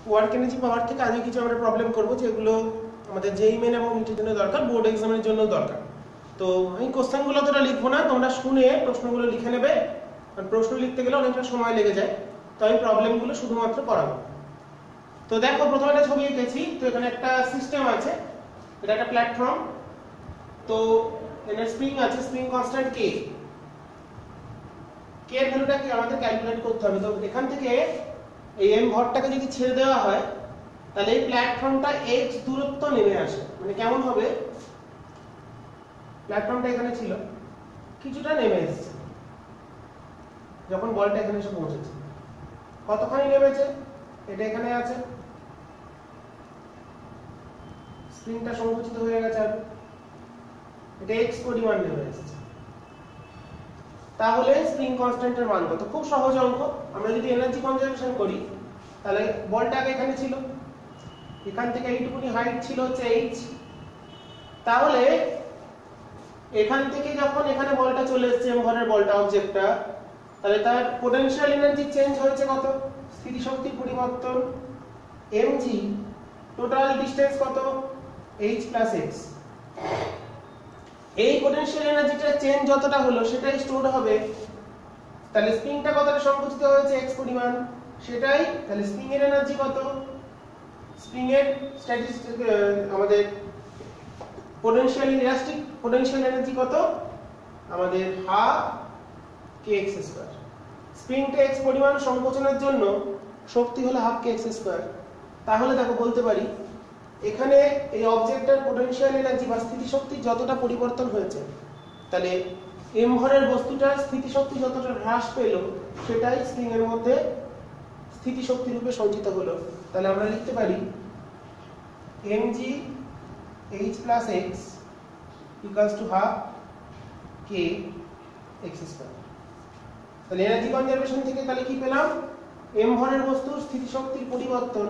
Work energy পাওয়ার থেকে আজকে কিছু আমরা প্রবলেম করব যেগুলো আমাদের জেই মেন এবং নিটের জন্য দরকার, বোর্ড এক্সামের জন্য দরকার। তো আমি কোশ্চেনগুলো তোরা লিখবো না, তোমরা শুনে প্রশ্নগুলো লিখে নেবে, কারণ প্রশ্ন লিখতে গেলে অনেকটা সময় লেগে যায়। তো আমি প্রবলেমগুলো শুধুমাত্র করাবো। তো দেখো প্রথমে একটা ছবি এঁকেছি। তো এখানে একটা সিস্টেম আছে, এটা একটা প্ল্যাটফর্ম। তো এখানে স্প্রিং আছে, স্প্রিং কনস্ট্যান্ট কে। কে এর ভ্যালুটাকে আমাদের ক্যালকুলেট করতে হবে। তো এখান থেকে এই এম ভরটাকে যদি ছেড়ে দেওয়া হয় তাহলে এই প্ল্যাটফর্মটা h দূরত্ব নেমে আসে। মানে কেমন হবে, প্ল্যাটফর্মটা এখানে ছিল, কিছুটা নেমে এসেছে যখন বলটা এখানে এসে পৌঁছেছে। কতখানি নেমেছে, এটা এখানে আছে, স্প্রিংটা সংকুচিত হয়ে গেছে, আর এটা x পরিমাণ নেমে এসেছে। তাহলে স্প্রিং কনস্ট্যান্টের মান কত? খুব সহজ অঙ্ক। আমরা যদি এনার্জি কনজারভেশন করি তাহলে বলটা আগে এখানে ছিল, এখান থেকে এইটুকুনি হাইট ছিল হচ্ছে h। তাহলে এখান থেকে যখন এখানে বলটা চলে এসেছে, এম ভরের বলটা, অবজেক্টটা, তাহলে তার পোটেনশিয়াল এনার্জি চেঞ্জ হয়েছে কত? স্থিতিশক্তির পরিবর্তন mg, টোটাল ডিসটেন্স কত? h plus x। এই পোটেনশিয়াল এনার্জিটা চেঞ্জ যতটা হলো সেটাই স্টোর হবে। তাহলে স্প্রিংটা কতটা সংকুচিত হয়েছে? x পরিমাণ, সেটাই। তাহলে স্প্রিং এর এনার্জি কত? স্প্রিং এর স্ট্যাটিস্টিক আমাদের পোটেনশিয়াল ইলাস্টিক পোটেনশিয়াল এনার্জি কত? আমাদের হাফ kx স্কয়ার। স্প্রিংটা x পরিমাণ সংকোচনের জন্য শক্তি হলো হাফ kx স্কয়ার। তাহলে দেখো বলতে পারি এখানে এই অবজেক্টটার পোটেনশিয়াল এনার্জি বা স্থিতিশক্তি যতটা পরিবর্তন হয়েছে, তাহলে এম ভরের বস্তুটার স্থিতিশক্তি যতটা হ্রাস পেল সেটাই স্প্রিং এর মধ্যে স্থিতিশক্তি রূপে সঞ্চিত হলো। তাহলে আমরা লিখতে পারি mg h plus x equals to half k x square। তাহলে এনার্জি কনজারভেশন থেকে তাহলে কি পেলাম? m ভরের বস্তুর স্থিতিশক্তির পরিবর্তন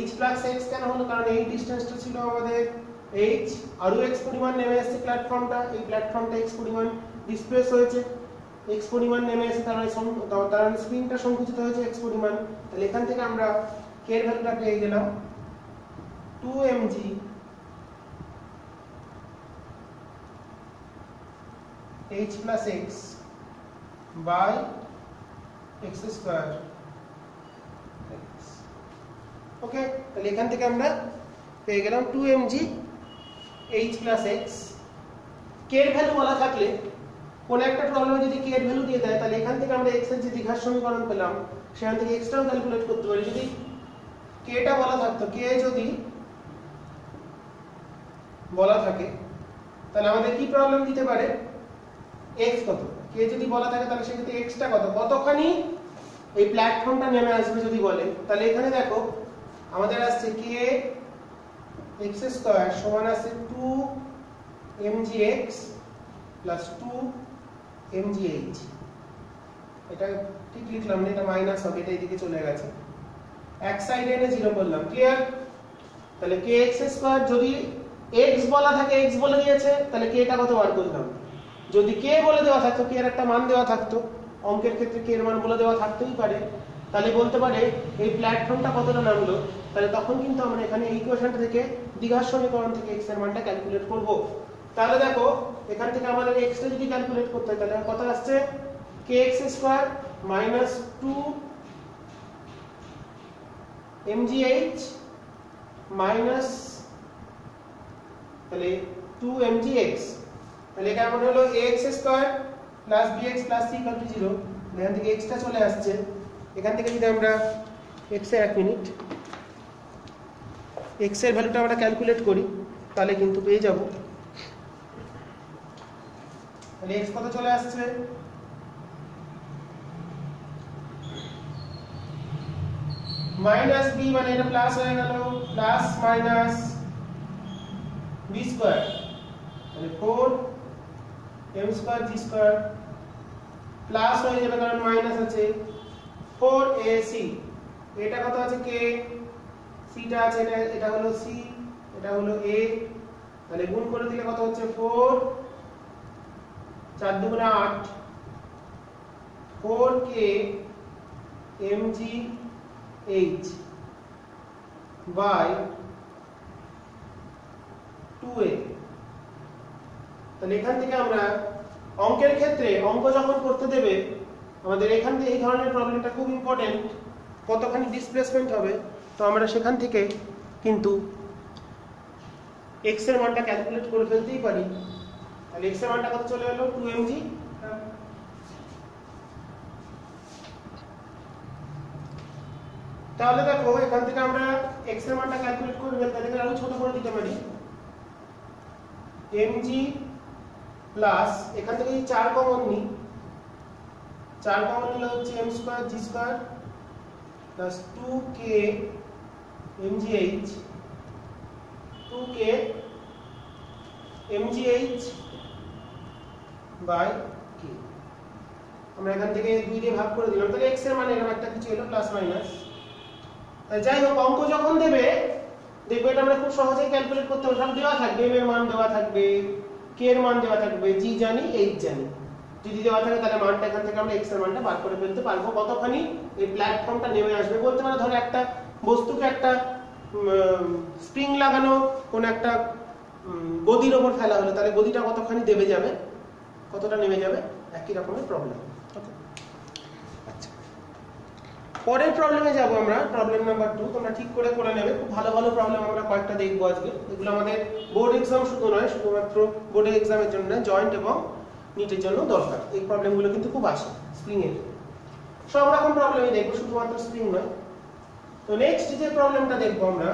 h plus x কেন হলো? কারণ এই ডিসটেন্সটা ছিল আমাদের h, আরো x পরিমাণ নেমে এসেছে প্ল্যাটফর্মটা, এই প্ল্যাটফর্মটা x পরিমাণ ডিসপ্লেস হয়েছে, x পরিমাণ নেমে এসেছে, তার স্প্রিংটা সংকুচিত হয়েছে x পরিমাণ। তাহলে এখান থেকে আমরা k এর ভ্যালুটা পেয়ে গেলাম 2mg h plus x by x square। ওকে, তাহলে এখান থেকে আমরা পেয়ে গেলাম 2mg h plus x। k এর ভ্যালু বলা থাকলে কোন একটা প্রবলেমে যদি k এর ভ্যালু দিয়ে দেয় তাহলে এখান থেকে আমরা x এর যে দ্বিঘাত সমীকরণ পেলাম সেখান থেকে x টাও ক্যালকুলেট করতে পারি। যদি k টা বলা থাকতো, k যদি বলা থাকে তাহলে আমাদের কি প্রবলেম দিতে পারে? x কত? k যদি বলা থাকে তাহলে সেক্ষেত্রে x টা কত, কতখানি এই প্ল্যাটফর্মটা নেমে আসবে যদি বলে, তাহলে এখানে দেখো আমাদের আসছে k x স্কয়ার সমান আছে 2mgx প্লাস 2mgh। এটা ঠিক লিখলাম না, এটা মাইনাস হবে, এটা এদিকে চলে গেছে, এক সাইডে এনে 0 করলাম। ক্লিয়ার? তাহলে kx স্কয়ার যদি x বলা থাকে, x বলে দিয়েছে, তাহলে k টা কত বার করলাম। যদি k বলে দেওয়া থাকতো, k এর একটা মান দেওয়া থাকতো, অঙ্কের ক্ষেত্রে k এর মান বলে দেওয়া থাকতেই পারে, তাহলে বলতে পারে এই প্ল্যাটফর্মটা কতটা নামলো, তাহলে তখন কিন্তু আমরা এখানে এই ইকুয়েশনটা থেকে দ্বিঘাত সমীকরণ থেকে x এর মানটা ক্যালকুলেট করব। তাহলে দেখো এখান থেকে আমাদের x টা যদি ক্যালকুলেট করতে হয় তাহলে কত আসছে? kx square minus 2mgh minus তাহলে 2mgx, তাহলে এটা কেমন হলো? ax square plus bx plus c equal to 0। এখান থেকে x টা চলে আসছে, এখান থেকে যদি আমরা x এর 1 মিনিট x এর ভ্যালুটা আমরা ক্যালকুলেট করি তাহলে কিন্তু পেয়ে যাব। তাহলে x কত চলে আসছে? মাইনাস b, মানে এটা প্লাস হয়ে গেল, প্লাস মাইনাস b স্কয়ার, তাহলে 4m square g square plus হয়ে যাবে কারণ মাইনাস আছে 4ac। এটা কত আছে? k, c টা আছে, এটা হলো c, এটা হলো a, তাহলে গুণ করে দিলে কত হচ্ছে? 4 4 দুগুণে 8, 4k mgh বাই 2a। তাহলে এখান থেকে আমরা অঙ্কের ক্ষেত্রে অঙ্ক যখন করতে দেবে আমাদের এখান থেকে এই ধরনের প্রবলেমটা খুব ইম্পর্টেন্ট, কতখানি ডিসপ্লেসমেন্ট হবে, তো আমরা সেখান থেকে কিন্তু x এর মানটা ক্যালকুলেট করে ফেলতেই পারি। তাহলে x এর মানটা কত চলে এলো 2mg। তাহলে দেখো এখান থেকে আমরা x এর মানটা ক্যালকুলেট করে ফেলতে পারি, আরো ছোট করে দিতে পারি mg প্লাস এখান থেকে 4 কমন নিই, 4 কমন নিলে হচ্ছে m square g square plus 2k mgh 2k mgh by k। আমরা এখান থেকে 2 দিয়ে ভাগ করে দিলাম, তাহলে x এর মান এরকম একটা কিছু এলো প্লাস মাইনাস। যাই হোক অঙ্ক যখন দেবে দেখবে এটা আমরা খুব সহজেই ক্যালকুলেট করতে পারবো, সব দেওয়া থাকবে, m এর মান দেওয়া থাকবে, k এর মান দেওয়া থাকবে, g জানি h জানি, যদি দেওয়া থাকে তাহলে মানটা এখান থেকে আমরা x এর মানটা বার করে ফেলতে পারবো, কতখানি এই প্ল্যাটফর্মটা নেমে আসবে। বলতে পারো ধরো একটা বস্তুকে একটা স্প্রিং লাগানো কোন একটা গদির উপর ফেলা হলো, তাহলে গদিটা কতখানি দেবে যাবে, কতটা নেমে যাবে, একই রকমের প্রবলেম। আচ্ছা, পরের প্রবলেমে যাব আমরা, প্রবলেম নাম্বার 2। তোমরা ঠিক করে করে নেবে, খুব ভালো ভালো প্রবলেম আমরা কয়েকটা দেখবো আজকে। এগুলো আমাদের বোর্ড এক্সাম শুধু নয়, শুধুমাত্র বোর্ড এক্সামের জন্য নয়, জয়েন্ট এবং নিটের জন্য দরকার। এই প্রবলেমগুলো কিন্তু খুব আসে স্প্রিং এর, সব রকম প্রবলেমই দেখবো, শুধুমাত্র স্প্রিং নয়। তো নেক্সট যে প্রবলেমটা দেখবো আমরা,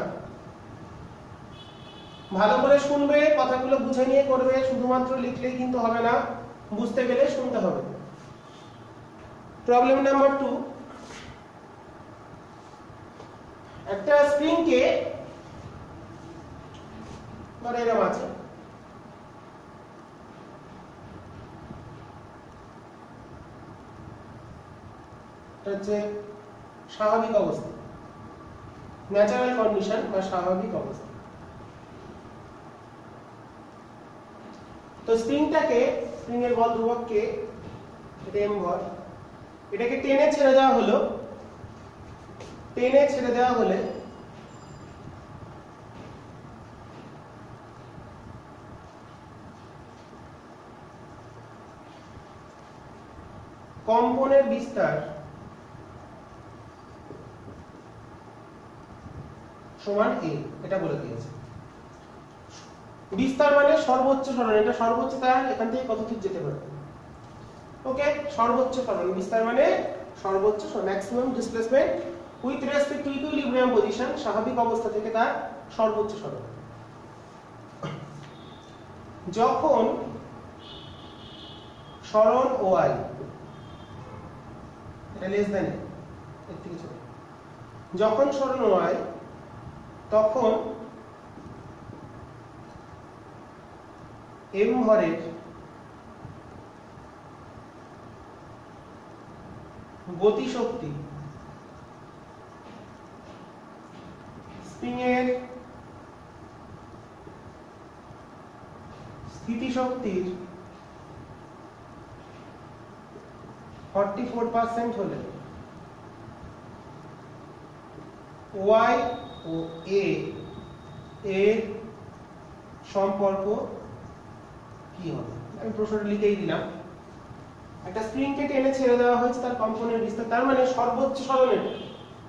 ভালো করে শুনবে, কথাগুলো বুঝে নিয়ে করবে, শুধুমাত্র লিখলেই কিন্তু হবে না, বুঝতে গেলে শুনতে হবে। প্রবলেম নাম্বার 2, একটা স্প্রিং কে ধরো এরকম আছে, এটা হচ্ছে স্বাভাবিক অবস্থা, ন্যাচারাল কন্ডিশন বা স্বাভাবিক অবস্থা। তো স্প্রিংটাকে, স্প্রিং এর বল ধ্রুবক কে, এটা m ভর, এটাকে টেনে ছেড়ে দেওয়া হলো, টেনে ছেড়ে দেওয়া হলে কম্পনের বিস্তার সমান a, এটা বলে দিয়েছে। বিস্তার মানে সর্বোচ্চ সরণ, এটা সর্বোচ্চ, তার এখান থেকে কত দূর যেতে পারে, ওকে, সর্বোচ্চ সরণ, বিস্তার মানে সর্বোচ্চ maximum displacement with respect to equilibrium position, স্বাভাবিক অবস্থা থেকে তার সর্বোচ্চ সরণ। যখন সরণ y এটা লেস দ্যান এর থেকে ছোট, যখন সরণ y তখন m ভরের গতিশক্তি স্প্রিং এর স্থিতিশক্তির 44% হলে y ও a এর সম্পর্ক কি হবে। আমি প্রশ্নটা লিখেই দিলাম, একটা স্প্রিং কে টেনে ছেড়ে দেওয়া হয়েছে, তার কম্পনের বিস্তার, তার মানে সর্বোচ্চ সরণের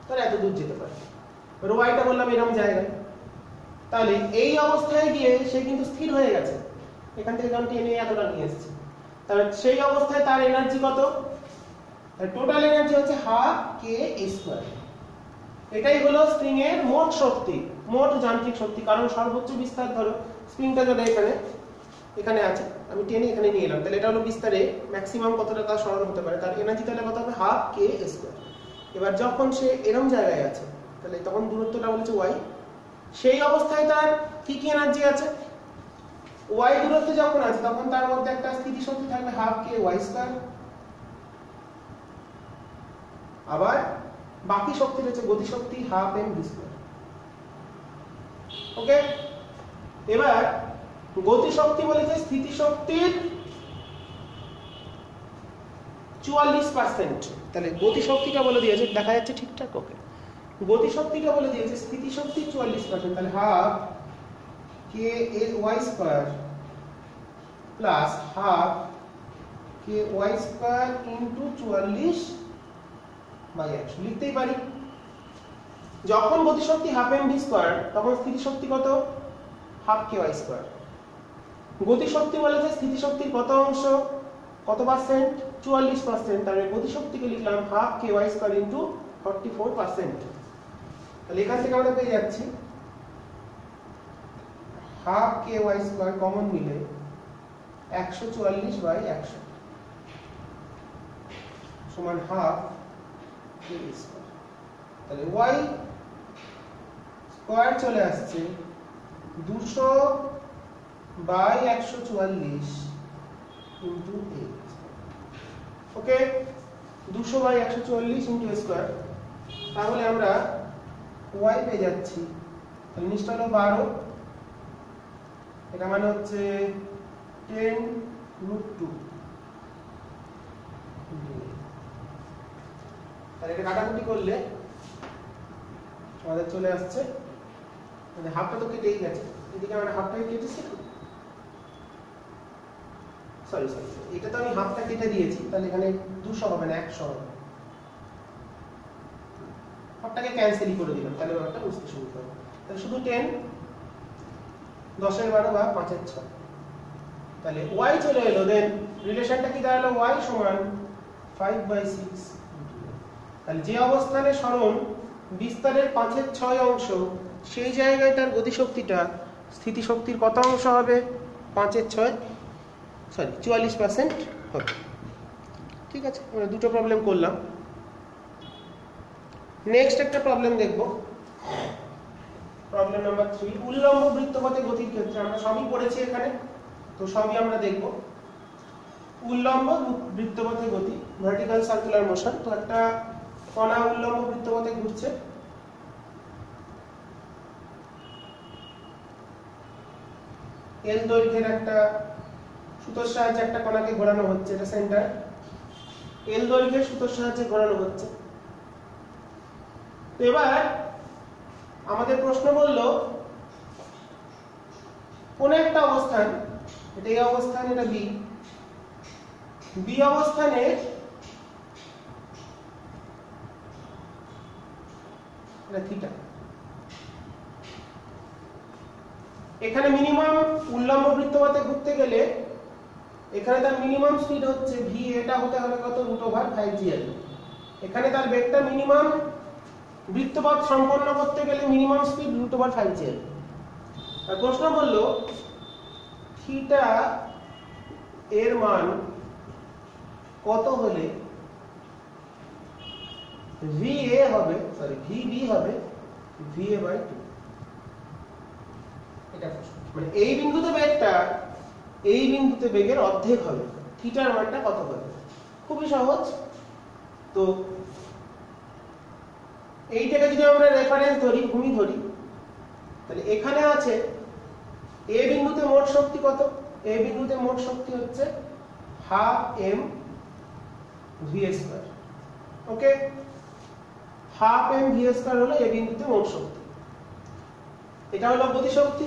তার এত দূর যেতে পারে, ওয়াইটা বললাম এরকম জায়গায়, তাহলে এই অবস্থায় গিয়ে সে কিন্তু স্থির হয়ে গেছে, এখান থেকে যখন টেনে এতটা নিয়ে এসেছে, তাহলে সেই অবস্থায় তার এনার্জি কত, টোটাল এনার্জি হচ্ছে হাফ কে স্কয়ার। এটাই হলো স্প্রিং এর মোট শক্তি, মোট যান্ত্রিক শক্তি, কারণ সর্বোচ্চ বিস্তার, ধরো স্প্রিংটা যদি এখানে আছে, আমি টেনে এখানে নিয়ে এলাম, তাহলে এটা হলো বিস্তারে ম্যাক্সিমাম কতটা তার সরণ হতে পারে, তার এনার্জি তাহলে কত হবে, হাফ কে স্কয়ার। এবার যখন সে এরকম জায়গায় আছে, তাহলে তখন দূরত্বটা বলছে y, সেই অবস্থায় তার কি কি এনার্জি আছে, y দূরত্বে যখন আছে তখন তার মধ্যে একটা স্থিতি শক্তি থাকবে হাফ কে y স্কয়ার, আবার বাকি শক্তি হচ্ছে গতি শক্তি হাফ m v স্কয়ার। ওকে, এবার গতি শক্তি বলেছে স্থিতি শক্তির 44%, তাহলে গতি শক্তিটা বলে দিয়েছে, দেখা যাচ্ছে ঠিকঠাক, ওকে, গতিশক্তিটা বলে দিয়েছে স্থিতিশক্তি 44%, তাহলে half k l y square plus half k y square into 44/100 লিখতেই পারি। যখন গতিশক্তি হাফ এম ভি স্কয়ার তখন স্থিতিশক্তি কত? Half k y square. গতিশক্তি বলেছে স্থিতিশক্তির কত অংশ, কত পার্সেন্ট? 44%, তাহলে গতিশক্তিকে লিখলাম half k y square into 44%। তাহলে এখান থেকে আমরা পেয়ে যাচ্ছি half k y square common নিলে 144/100 সমান হাফ কে স্কয়ার। তাহলে ওয়াই স্কয়ার চলে আসছে 200/144 ইনটু 8। ওকে, 200/144 ইনটু স্কয়ার। তাহলে আমরা ওয়াই পেয়ে যাচ্ছি, তাহলে নিচটা হলো 12, এটা মানে হচ্ছে 10√2। তাহলে এটা কাটাকুটি করলে আমাদের চলে আসছে, মানে হাফটা তো কেটেই গেছে, এদিকে আমরা হাফটাই কেটেছি, সরি এটা তো আমি হাফটা কেটে দিয়েছি, তাহলে এখানে 200 হবে না 100 হবে, হাফটাকে ক্যান্সেলই করে দিলাম, তাহলে ব্যাপারটা বুঝতে সুবিধা হবে। তাহলে শুধু 10 10 এর 12 বা 5 এর 6, তাহলে y চলে এলো। দেন রিলেশনটা কি দাঁড়ালো? y সমান 5/6। তাহলে যে অবস্থানে সরণ বিস্তারের 5 এর 6 অংশ, সেই জায়গায় তার গতিশক্তিটা স্থিতিশক্তির কত অংশ হবে? 5 এর 6, সরি 44% হবে। ঠিক আছে, আমরা দুটো প্রবলেম করলাম। নেক্সট একটা প্রবলেম দেখব, প্রবলেম নাম্বার 3। উল্লম্ব বৃত্তপথে গতির ক্ষেত্রে আমরা সবই পড়েছি এখানে, তো সবই আমরা দেখব। উল্লম্ব বৃত্তপথে গতি, ভার্টিক্যাল সার্কুলার মোশন। তো একটা কণা উল্লম্ব বৃত্তপথে ঘুরছে, এল দৈর্ঘ্যের একটা সুতোর সাহায্যে একটা কণাকে ঘোরানো হচ্ছে, এটা সেন্টার। এল দৈর্ঘ্যের সুতোর সাহায্যে ঘোরানো হচ্ছে। তো এবার আমাদের প্রশ্ন বলল কোন একটা অবস্থান, এটা এই অবস্থান, এটা বি, বি অবস্থানে এটা থিটা, এখানে মিনিমাম উল্লম্ব বৃত্তপথে ঘুরতে গেলে এখানে তার মিনিমাম স্পিড হচ্ছে ভি, এটা হতে হবে কত? √5gl। এখানে তার বেগটা মিনিমাম বৃত্তপথ সম্পন্ন করতে গেলে মিনিমাম স্পিড √5gl। আর প্রশ্ন বলল থিটা এর মান কত হলে VA হবে, সরি VB হবে VA/2। এটা মানে এই বিন্দুতে বেগটা, এই বিন্দুতে বেগের অর্ধেক হবে, থিটার মানটা কত হবে? খুবই সহজ। তো এইটাকে যদি আমরা রেফারেন্স ধরি, ভূমি ধরি, তাহলে এখানে আছে এ বিন্দুতে মোট শক্তি কত? এ বিন্দুতে মোট শক্তি হচ্ছে হাফ এম ভি স্কয়ার। ওকে, হাফ এম ভি স্কয়ার হলো এ বিন্দুতে মোট শক্তি। এটা হলো গতিশক্তি।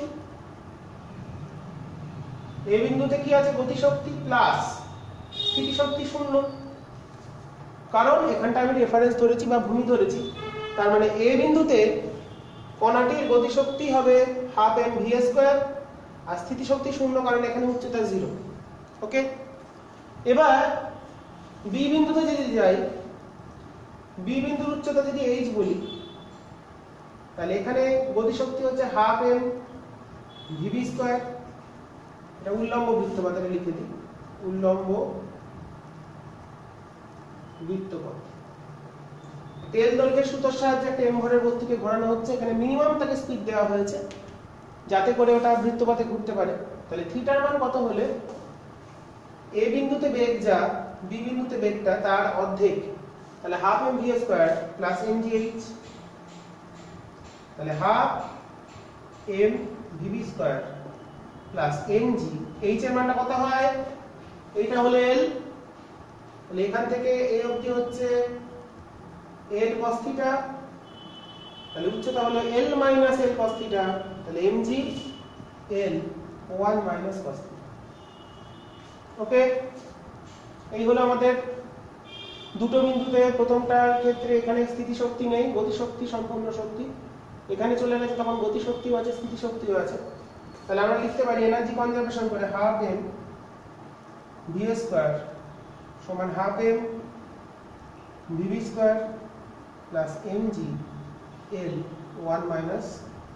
এ বিন্দুতে কি আছে? গতিশক্তি প্লাস স্থিতিশক্তি 0, কারণ এখানটা আমি রেফারেন্স ধরেছি বা ভূমি ধরেছি, তার মানে এ বিন্দুতে কণাটির গতিশক্তি হবে হাফ এম ভি স্কয়ার আর স্থিতিশক্তি 0, কারণ এখানে উচ্চতা 0। ওকে, এবার বি বিন্দুতে যদি যাই, বি বিন্দুর উচ্চতা যদি h বলি, তাহলে এখানে গতিশক্তি হচ্ছে হাফ এম ভিবি স্কয়ার। এটা উল্লম্ব বৃত্তপথে লিখে দিই, উল্লম্ব বৃত্তপথ। তেল দৈর্ঘ্যের সুতোর সাহায্যে একটা এম ভরের বস্তুকে ঘোরানো হচ্ছে, এখানে মিনিমাম তাকে স্পিড দেওয়া হয়েছে যাতে করে ওটা বৃত্তপথে ঘুরতে পারে। তাহলে থিটার মান কত হলে এ বিন্দুতে বেগ যা, বি বিন্দুতে বেগটা তার অর্ধেক, তাহলে half m v square plus m g h, তাহলে half m v b square plus m g h এর মানটা কত হয়? এইটা হলো এল, তাহলে এখান থেকে এ অবধি হচ্ছে এল cos থিটা তাহলে উচ্চতা হলো l minus l cos theta, তাহলে mg l 1 minus cos theta. Okay, এই হলো আমাদের দুটো বিন্দুতে। প্রথমটার ক্ষেত্রে এখানে স্থিতি শক্তি নেই, গতি শক্তি সম্পূর্ণ শক্তি। এখানে চলে গেছে তখন গতি শক্তিও আছে, স্থিতি শক্তিও আছে। তাহলে আমরা লিখতে পারি এনার্জি কনজারভেশন করে হাফ m v স্কয়ার সমান half m vv square plus mg l 1 minus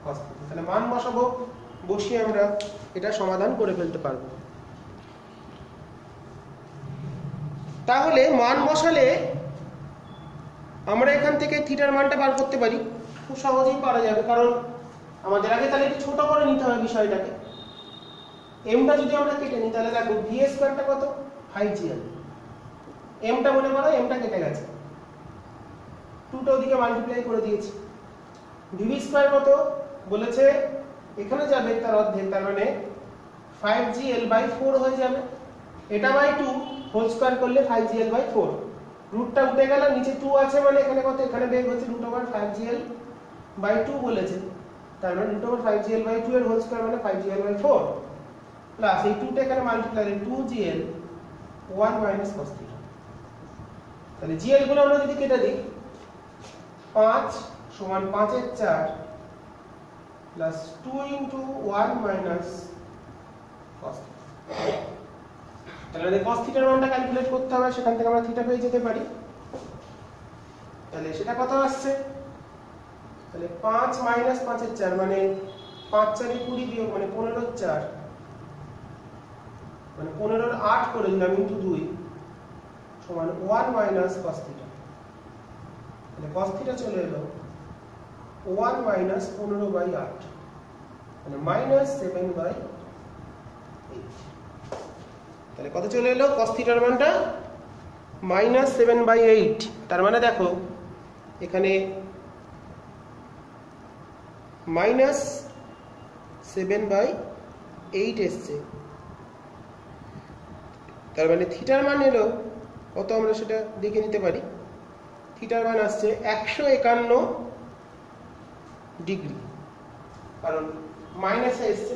cos theta. তাহলে মান বসাবো, বসিয়ে আমরা এটা সমাধান করে ফেলতে পারবো। তাহলে মান বসালে আমরা এখান থেকে থিটার মানটা বার করতে পারি, খুব সহজেই পারা যাবে। কারণ আমাদের আগে তাহলে একটু ছোট করে নিতে হবে বিষয়টাকে। এমটা যদি আমরা কেটে নিই তাহলে দেখো ভি স্কয়ারটা কত 5gl, এমটা মনে করো এমটা কেটে গেছে, 2টা ওদিকে মাল্টিপ্লাই করে দিয়েছি। ভিভি স্কয়ার কত বলেছে এখানে যাবে তার অর্ধেক, তার মানে 5gl/4 হয়ে যাবে। এটা বাই 2 হোল স্কয়ার করলে 5gl/4, রুটটা উঠে গেল, নিচে 2 আছে মানে এখানে কত, এখানে বের হচ্ছে √5gl/2 বলেছে, তার মানে √5gl/2 এর হোল স্কয়ার মানে 5gl/4 প্লাস এই 2টা এখানে multiply 2gl 1 minus cos theta. তাহলে gl গুলো আমরা যদি কেটে দিই 5 সমান 5 এর 4 plus 2 into 1 minus cos theta. তাহলে cos থিটার মানটা ক্যালকুলেট করতে হবে, সেখান থেকে আমরা থিটা পেয়ে যেতে পারি। তাহলে সেটা কত আসছে, তাহলে 5 মাইনাস 5 এর 4 মানে 5 4 এ 20 বিয়োগ মানে 15 এর 4 মানে 15 এর 8 করে দিলাম ইনটু 2 সমান 1 মাইনাস cos থিটা। তাহলে cos থিটা চলে এলো 1 মাইনাস 15/8 মানে মাইনাস 7/8। তাহলে কত চলে এলো cos থিটার মানটা মাইনাস 7/8। তার মানে দেখো এখানে মাইনাস 7/8 এসছে। তার মানে থিটার মান এলো কত, আমরা সেটা দেখে নিতে পারি। থিটার মান আসছে 151 ডিগ্রি, কারণ মাইনাসে এসছে।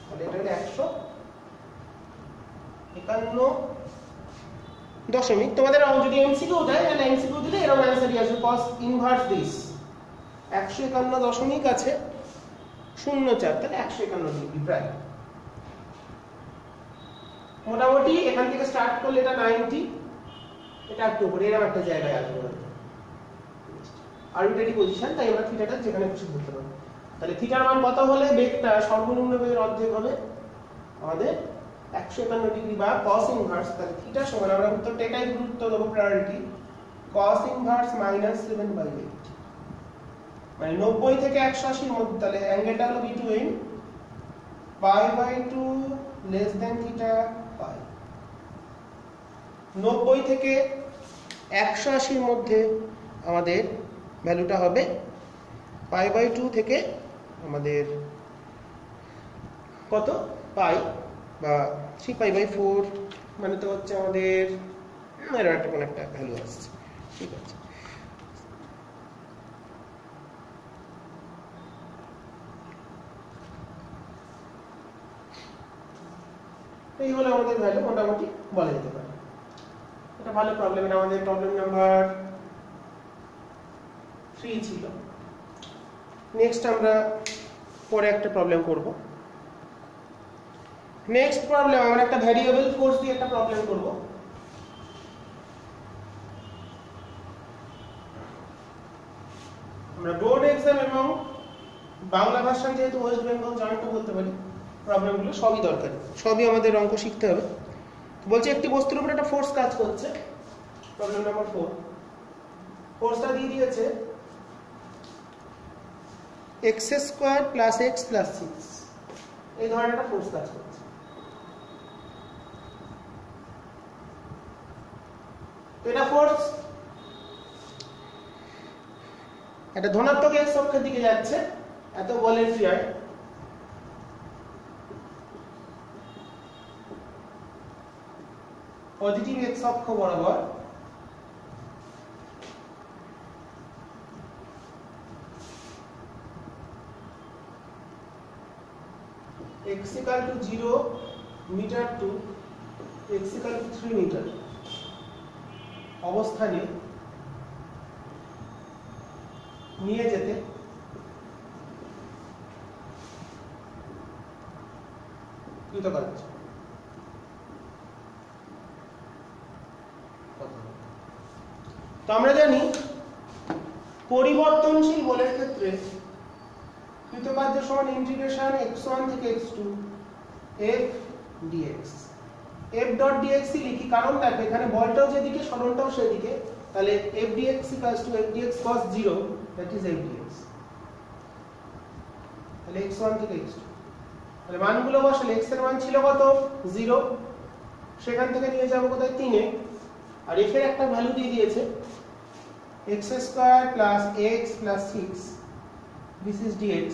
তাহলে এটা হলো 151 দশমিক। তোমাদের যদি এমসিকিউ দেয় তাহলে এমসিকিউ দিলে এরকম অ্যান্সারই আসবে, cos ইনভার্স দিস 151 দশমিক আছে 04, তাহলে 151 ডিগ্রি প্রায়। মোটামুটি এখান থেকে স্টার্ট করলে এটা 90, এটা একটু উপরে এরকম একটা জায়গায় আসবে আরবিট্রারি পজিশন, তাই আমরা থিটাটা যেখানে খুশি ধরতে পারি। তাহলে থিটার মান কত হলে বেগটা সর্বনিম্ন বেগের অর্ধেক হবে আমাদের 151 ডিগ্রি বা cos ইনভার্স। তাহলে থিটা সমান আমরা উত্তরটা এটাই গুরুত্ব দেব, প্রায়োরিটি cos ইনভার্স মাইনাস 7/8 মানে 90 থেকে 180 এর মধ্যে। তাহলে অ্যাঙ্গেলটা হলো বিটুইন π/2 লেস দ্যান থিটা পাই। 90 থেকে 180 এর মধ্যে আমাদের ভ্যালুটা হবে π/2 থেকে আমাদের কত পাই বা 3π/4 মানে তো হচ্ছে আমাদের এর একটা কোন একটা ভ্যালু আসছে। ঠিক আছে, এই হলো আমাদের ভ্যালু, মোটামুটি বলা যেতে পারে। এটা ভালো প্রবলেম, এটা আমাদের প্রবলেম নাম্বার 3 ছিল। নেক্সট আমরা পরে একটা প্রবলেম করব। নেক্সট প্রবলেম আমরা একটা ভ্যারিয়েবল ফোর্স দিয়ে একটা প্রবলেম করব। আমরা বোর্ড এক্সাম এবং বাংলা ভার্সন যেহেতু ওয়েস্ট বেঙ্গল জয়েন্টও বলতে পারি, প্রবলেমগুলো সবই দরকারি, সবই আমাদের অঙ্ক শিখতে হবে। বলছে একটি বস্তুর উপর একটা ফোর্স কাজ করছে, প্রবলেম নাম্বার 4। ফোর্সটা দিয়ে দিয়েছে x² + x + 6, এই ধরনের একটা ফোর্স কাজ করছে। এটা ফোর্স একটা ধনাত্মক x অক্ষের দিকে যাচ্ছে, এত বলের ফিয়ার। পজিটিভ x অক্ষ বরাবর x equal to 0 metre to x equal to 3 metre অবস্থানে নিয়ে যেতে কৃতকার্য। তো আমরা জানি পরিবর্তনশীল বলের ক্ষেত্রে কৃতকার্য সমান ইন্টিগ্রেশন x1 থেকে x2 f dx। f dot dx লিখি কারণ দেখো এখানে বলটাও যেদিকে সরণটাও সেদিকে, তাহলে f dx equals to f dx cos 0 that is f dx। তাহলে x1 থেকে x2 তাহলে মানগুলো বসালে x এর মান ছিল কত 0, সেখান থেকে নিয়ে যাব কোথায় 3 এ, আর f এর একটা ভ্যালু দিয়ে দিয়েছে x square plus x plus 6 this is dx।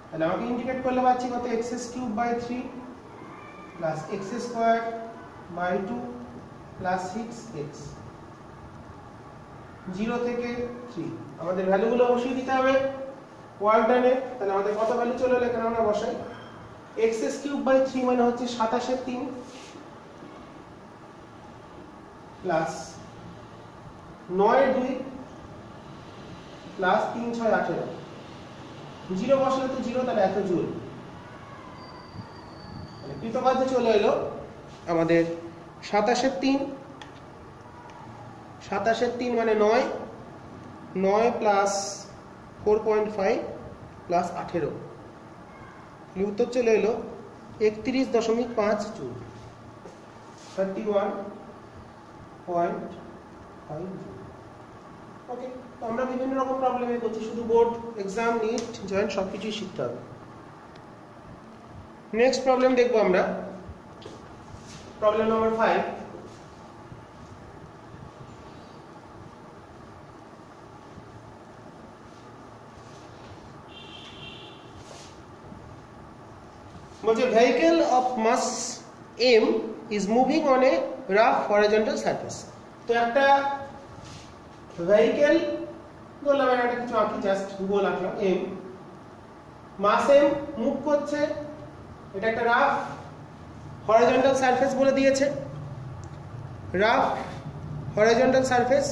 তাহলে আমাকে ইন্টিগ্রেট করলে পাচ্ছি কত x cube by 3 plus x square by 2 plus 6x 0 থেকে 3। আমাদের ভ্যালুগুলো বসিয়ে দিতে হবে ওয়ার্ক ডানে। তাহলে আমাদের কত ভ্যালু চলে এলো এখানে আমরা বসাই x কিউব বাই 3 মানে হচ্ছে 27 এর 3 প্লাস 9 এর 2 প্লাস 3 6 18 0 বসালে তো 0, তাহলে এত জুল। তাহলে কৃতকার্য চলে এলো আমাদের 27 এর 3 মানে 9 প্লাস 4.5 প্লাস 18, উত্তর চলে এলো 31.5 জুল 31.5 জুল। ওকে, তো আমরা বিভিন্ন রকম প্রবলেমে করছি, শুধু বোর্ড এক্সাম নিট জয়েন্ট সবকিছুই শিখতে হবে। নেক্সট প্রবলেম দেখবো আমরা, প্রবলেম নাম্বার 5। বলছে vehicle of mass m is moving on a rough horizontal surface। তো একটা vehicle বললাম, এটা কিছু আঁকি, জাস্ট গোল আঁকলাম, m মাস m মুভ করছে, এটা একটা রাফ হরাইজন্টাল সারফেস বলে দিয়েছে, rough horizontal surface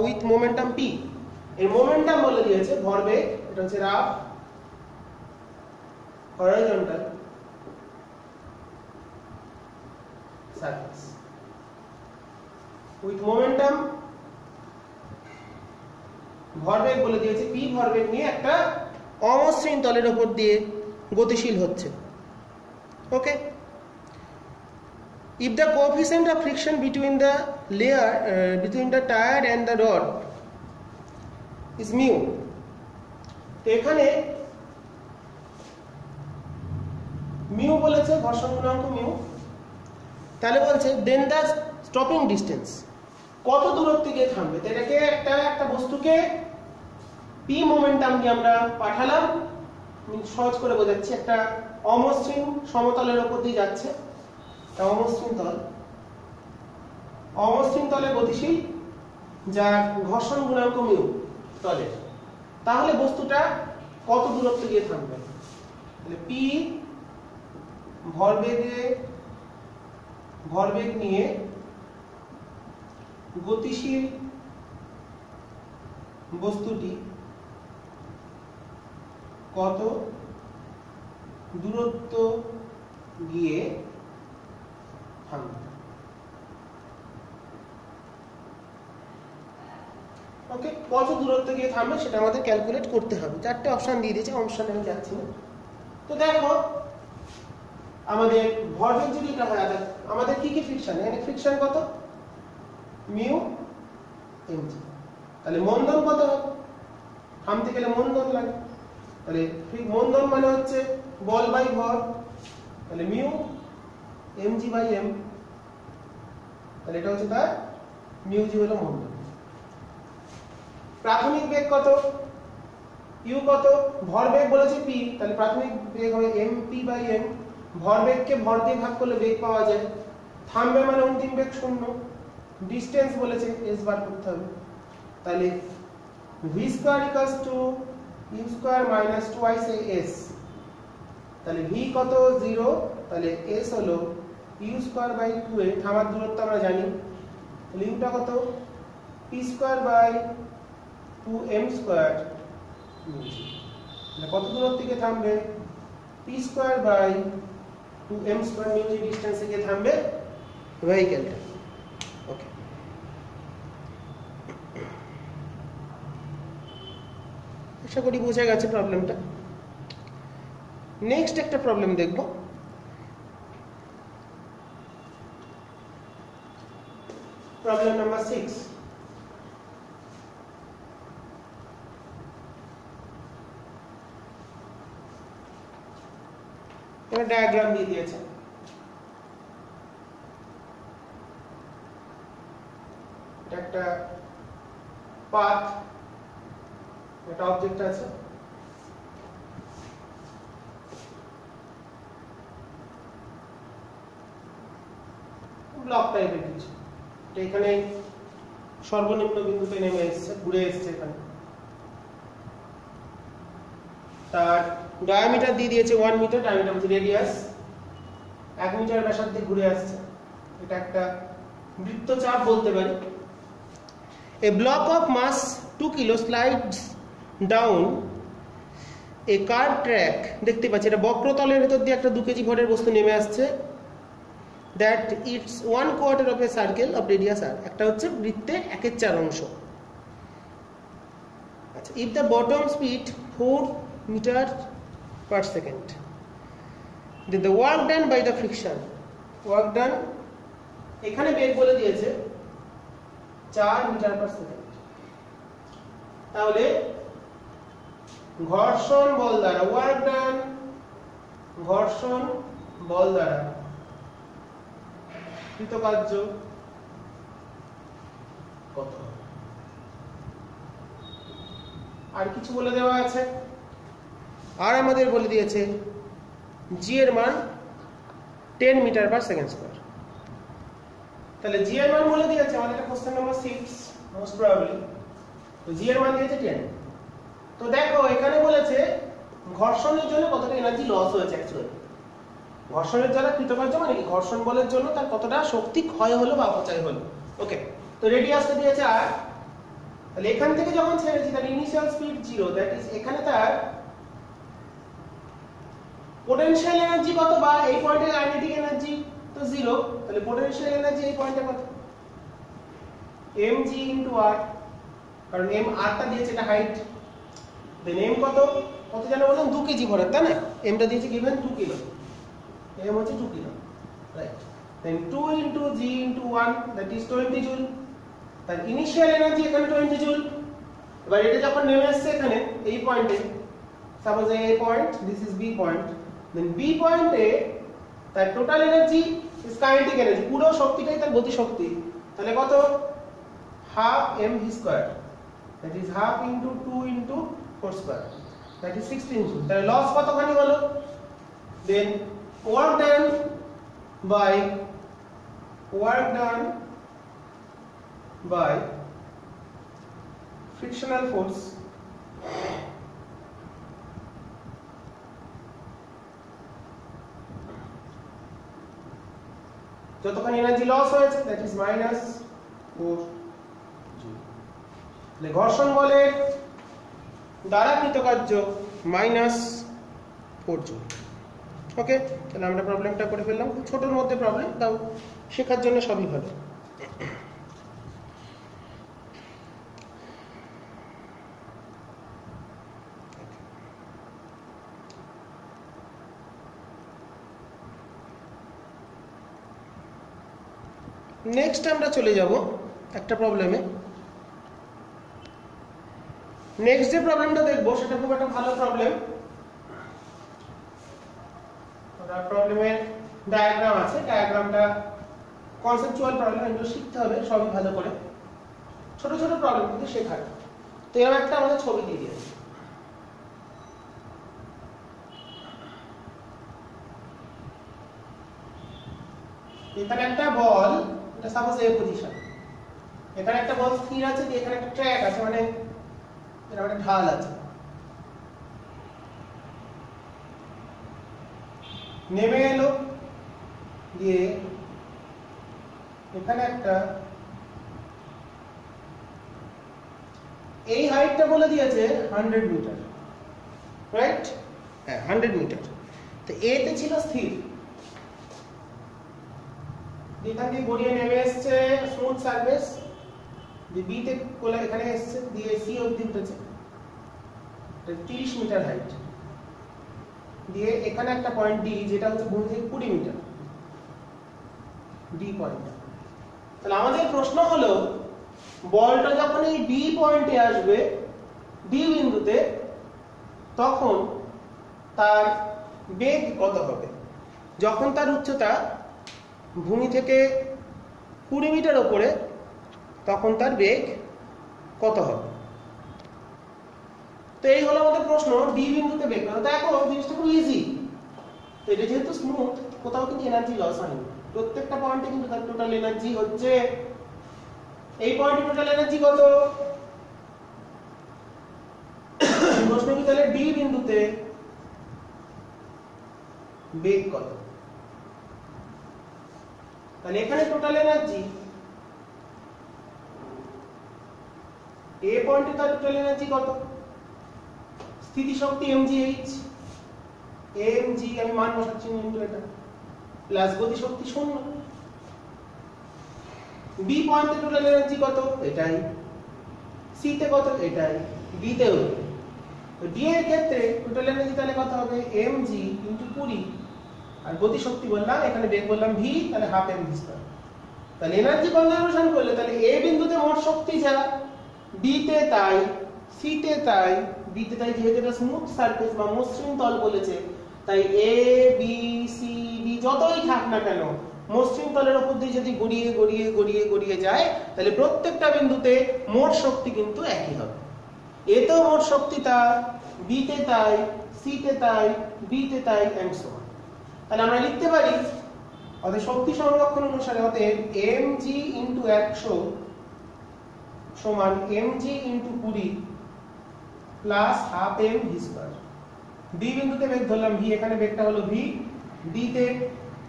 with momentum p। এর মোমেন্টাম বলে দিয়েছে ভরবেগ, এটা হচ্ছে rough horizontal surface with momentum, ভরবেগ বলে দিয়েছে p, ভরবেগ নিয়ে একটা অমসৃণ তলের উপর দিয়ে গতিশীল হচ্ছে। ওকে, if the coefficient of friction between the layer between the tire and the rod is mu, তো এখানে mu বলেছে ঘর্ষণ গুণাঙ্ক mu, তাহলে বলছে then the stopping distance, কত দূরত্বে গিয়ে থামবে। তো এটাকে একটা বস্তুকে p মোমেন্টাম দিয়ে আমরা পাঠালাম, সহজ করে বোঝাচ্ছি, একটা অমসৃণ সমতলের উপর দিয়ে যাচ্ছে, অমসৃণ তলে গতিশীল, যার ঘর্ষণ গুণাঙ্ক মিউ তলে, তাহলে বস্তুটা কত দূরত্বে গিয়ে থামবে। তাহলে p ভরবেগ নিয়ে গতিশীল বস্তুটি কত দূরত্ব গিয়ে থামবে। ওকে, কত দূরত্ব গিয়ে থামবে সেটা আমাদের ক্যালকুলেট করতে হবে। চারটে অপশন দিয়ে দিয়েছে, অপশনে আমি যাচ্ছি না। তো দেখো আমাদের ভরবেগ যদি এটা হয়, আমাদের কি কি ফ্রিকশন, এখানে ফ্রিকশন কত মিউ এমজি, তাহলে মন্দন কত হবে, থামতে গেলে মন্দন লাগে, তাহলে মন্দন মানে হচ্ছে বল বাই ভর, তাহলে মিউ এমজি বাই এম, তাহলে এটা হচ্ছে তার মিউ জি হলো মন্দন। প্রাথমিক বেগ কত, ইউ কত, ভরবেগ বলেছে পি, তাহলে প্রাথমিক বেগ হবে এমপি বাই এম, ভরবেগকে ভর দিয়ে ভাগ করলে বেগ পাওয়া যায়, থামবে মানে অন্তিম বেগ 0, ডিসটেন্স বলেছে এস বার করতে হবে, তাহলে v square equals to u square minus 2s, তাহলে v কত 0, তাহলে s হলো u স্কয়ার বাই 2a, থামার দূরত্ব আমরা জানি, তাহলে u টা কত p square by 2m square, তাহলে কত দূরত্ব থেকে থামবে p square by 2m square mu g distance থেকে থামবে ভেহিকলটা। ওকে, আশা করি বোঝা গেছে প্রবলেমটা। নেক্সট একটা প্রবলেম দেখব। Problem number 6। এখানে ডায়াগ্রাম দিয়ে দিয়েছে। এটা একটা পাথ, একটা অবজেক্ট আছে, ব্লক টাইপের কিছু, এখানে সর্বনিম্ন বিন্দুতে নেমে এসেছে, ঘুরে এসেছে এখানে, তার ডায়ামিটার দিয়ে দিয়েছে 1 মিটার, ডায়ামিটার হচ্ছে রেডিয়াস, 1 মিটার ব্যাসার্ধে ঘুরে আসছে। এটা একটা বৃত্তচাপ বলতে পারি। A block of mass 2 kilo slides down a car track, দেখতে পাচ্ছি এটা বক্রতলের ভেতর দিয়ে একটা 2 কেজি ভরের বস্তু নেমে আসছে, that it's 1/4 of a circle of radius r, একটা হচ্ছে বৃত্তের 1/4 অংশ। আচ্ছা, if the bottom speed 4 meter per second, then the work done by the friction, work done এখানে বেগ বলে দিয়েছে 4 মিটার পার সেকেন্ড, তাহলে ঘর্ষণ বল দ্বারা, ওয়ার্ক ডান ঘর্ষণ বল দ্বারা কৃতকার্য কত? আর কিছু বলে দেওয়া আছে, আর আমাদের বলে দিয়েছে জি এর মান 10 মিটার পার সেকেন্ড স্কয়ার। তাহলে জি এর মান বলে দিয়েছে আমাদের, এটা কোশ্চেন নাম্বার 6 মোস্ট প্রবাবলি, তো জি এর মান দিয়েছে 10। তো দেখো এখানে বলেছে ঘর্ষণের জন্য কতটা এনার্জি লস হয়েছে। অ্যাকচুয়ালি ঘর্ষণের দ্বারা কৃতকার্য মানে কি, ঘর্ষণ বলের জন্য তার কতটা শক্তি ক্ষয় হলো বা অপচয় হলো। ওকে, তো রেডিয়াসটা দিয়েছে আর, তাহলে এখান থেকে যখন ছেড়েছি তার ইনিশিয়াল স্পিড 0, দ্যাট ইজ এখানে তার পোটেনশিয়াল এনার্জি কত, বা এই পয়েন্টে কাইনেটিক এনার্জি তো 0, তাহলে পোটেনশিয়াল এনার্জি এই পয়েন্টে কত, mg * r, কারণ m r টা দিয়েছে, এটা হাইট, দেন m কত কত জানো বললাম 2 কেজি ভরের, তাই না, m টা দিয়েছে given 2 কিলো, m হচ্ছে 2 kilo, right, then 2 * g * 1, that is 20 joule, তার ইনিশিয়াল এনার্জি এখানে 20 জুল। এবার এটা যখন নেমে আসছে এখানে এই পয়েন্টে, সাপোজ এই point, this is B point, then B পয়েন্টে তার total energy is kinetic energy, পুরো শক্তিটাই তার গতি শক্তি, তাহলে কত half mv square, that is half into 2 into 4 square, that is 16 joule. তাহলে লস কতখানি হলো, then work done by frictional force, যতখানি এনার্জি লস হয়েছে দ্যাট ইজ -4 জুল। তাহলে ঘর্ষণ বলের দ্বারা কৃতকার্য -4 জুল। ওকে, তাহলে আমরা প্রবলেমটা করে ফেললাম, খুব ছোটর মধ্যে প্রবলেম, তাও শেখার জন্য সবই ভালো। নেক্সট আমরা চলে যাব একটা প্রবলেমে। নেক্সট যে প্রবলেমটা দেখবো সেটা খুব একটা ভালো প্রবলেম। প্রবলেমের ডায়াগ্রাম আছে, ডায়াগ্রামটা কনসেপচুয়াল প্রবলেম, এগুলো শিখতে হবে সবই ভালো করে, ছোট ছোট প্রবলেম কিন্তু শেখার। তো এরকম একটা আমাদের ছবি দিয়ে দিয়েছে, এখানে একটা বল, এটা সাপোজ এই পজিশন, এখানে একটা বল স্থির আছে, এখানে একটা ট্র্যাক আছে, মানে এরকম একটা ঢাল আছে। নেমে এলো, দিয়ে এখানে একটা এই হাইটটা বলে দিয়েছে 100 মিটার, রাইট? হ্যাঁ 100 মিটার। তো এ তে ছিল স্থির, এখান থেকে গড়িয়ে নেমে এসছে স্মুথ সারফেস, বি তে কোলা এখানে এসছে, দিয়ে সি অবধি উঠেছে, 30 মিটার হাইট, দিয়ে এখানে একটা পয়েন্ট ডি যেটা হচ্ছে ভূমি থেকে 20 মিটার, ডি পয়েন্ট। তাহলে আমাদের প্রশ্ন হলো বলটা যখন এই ডি পয়েন্টে আসবে, ডি বিন্দুতে, তখন তার বেগ কত হবে? যখন তার উচ্চতা ভূমি থেকে 20 মিটার উপরে, তখন তার বেগ কত হবে? তো এই হলো আমাদের প্রশ্ন, ডি বিন্দুতে বেগ কত। দেখো জিনিসটা খুব ইজি, তো এটা যেহেতু স্মুথ, কোথাও কিন্তু এনার্জি লস হয়নি, প্রত্যেকটা পয়েন্টে কিন্তু তার টোটাল এনার্জি হচ্ছে, এই পয়েন্টে টোটাল এনার্জি কত? প্রশ্ন কি তাহলে ডি বিন্দুতে বেগ কত? তাহলে এখানে টোটাল এনার্জি, এ পয়েন্টে তার টোটাল এনার্জি কত? স্থিতি শক্তি mgh, mg আমি মান বসাচ্ছি ইনটু এটা, প্লাস গতি শক্তি 0। বি পয়েন্টে টোটাল এনার্জি কত? এটাই। সি তে কত? এটাই। বি তেও। তো ডি এর ক্ষেত্রে টোটাল এনার্জি তাহলে কত হবে? mg ইনটু 20, আর গতি শক্তি বললাম, এখানে বেগ বললাম v, তাহলে হাফ mv স্কয়ার। তাহলে এনার্জি কনজারভেশন করলে তাহলে এ বিন্দুতে মোট শক্তি যা, ডি তে তাই, সি তে তাই, বি তে তাই, যেহেতু এটা স্মুথ সারফেস বা মসৃণ তল বলেছে, তাই এ বি সি ডি যতই থাক না কেন, মসৃণ তলের উপর দিয়ে যদি গড়িয়ে গড়িয়ে গড়িয়ে গড়িয়ে যায়, তাহলে প্রত্যেকটা বিন্দুতে মোট শক্তি কিন্তু একই হবে। এতেও মোট শক্তি তার, বি তে তাই, সি তে তাই, ডি তে তাই, এন্ড সো অন। তাহলে আমরা লিখতে পারি অতএব শক্তি সংরক্ষণ অনুসারে অতএব mg ইনটু 100 সমান mg into 20 plus half mv square. D বিন্দুতে বেগ ধরলাম v, এখানে বেগটা হলো v, ডি তে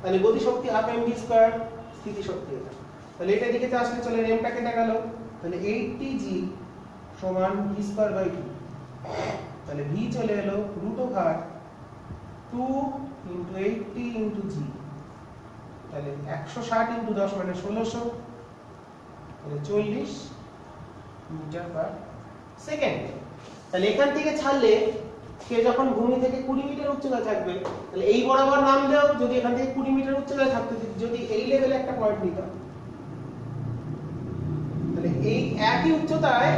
তাহলে গতি শক্তি হাফ mv স্কয়ার, স্থিতি শক্তি এটা। তাহলে এটা দিকে আসলে চলে m টা কেটে গেল, তাহলে 80g সমান v স্কয়ার বাই 2। তাহলে v চলে এলো root over 2 into 80 into g, তাহলে 160 ইনটু 10 মানে 1600, তাহলে 40 মিটার পার সেকেন্ড। তাহলে এখান থেকে ছাড়লে সে যখন ভূমি থেকে 20 মিটার উচ্চতায় থাকবে, তাহলে এই বরাবর নামলেও যদি এখান থেকে 20 মিটার উচ্চতায় থাকতো, যদি এই লেভেলে একটা পয়েন্ট নিতাম, তাহলে এই একই উচ্চতায়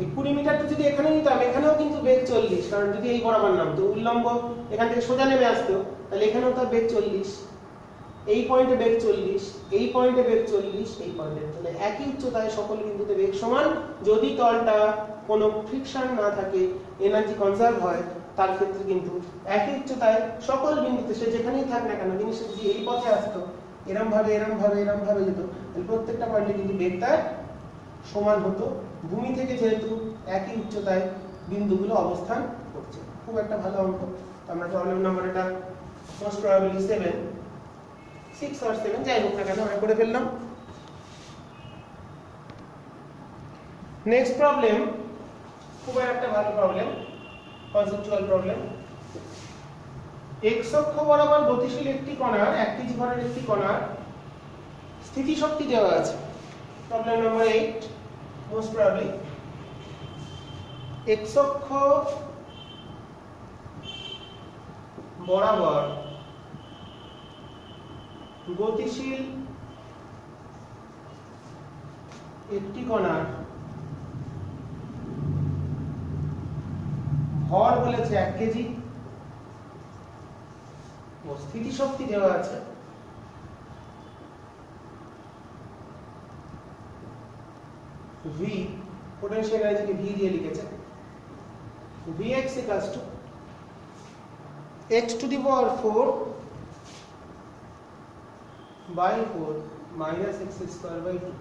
এই 20 মিটারটা যদি এখানে নিতাম, এখানেও কিন্তু বেগ 40, কারণ যদি এই বরাবর নামতো, উল্লম্ব এখান থেকে সোজা নেমে আসতো, তাহলে এখানেও তার বেগ 40, এই পয়েন্টে বেগ 40, এই পয়েন্টে বেগ 40, এই পয়েন্টে, তাহলে একই উচ্চতায় সকল বিন্দুতে বেগ সমান। যদি তলটা কোনো ফ্রিকশন না থাকে, এনার্জি কনজার্ভ হয়, তার ক্ষেত্রে কিন্তু একই উচ্চতায় সকল বিন্দুতে সে যেখানেই থাক না কেন, জিনিসটা যদি এই পথে আসতো, এরম ভাবে এরম ভাবে এরম ভাবে যেত, তাহলে প্রত্যেকটা পয়েন্টে কিন্তু বেগ তার সমান হতো। ভূমি থেকে যেহেতু একই উচ্চতায় বিন্দুগুলো অবস্থান করছে। খুব একটা ভালো অঙ্ক। আমরা প্রবলেম নাম্বার এটা মোস্ট প্রবাবলি 7, 6 or 7 যাই হোক না কেন আমরা করে ফেললাম। নেক্সট প্রবলেম খুব একটা ভালো প্রবলেম, কনসেপচুয়াল প্রবলেম। এক্স অক্ষ বরাবর গতিশীল একটি কণার, 1 কেজি ভরের একটি কণার স্থিতি শক্তি দেওয়া আছে। Problem number 8, most probably x অক্ষ বরাবর গতিশীল একটি কণার ভর বলেছে 1 কেজি, ও স্থিতি শক্তি দেওয়া আছে v, পোটেনশিয়াল এনার্জিকে v দিয়ে লিখেছে, vx equals to x to the power 4 by 4 minus x square by 2.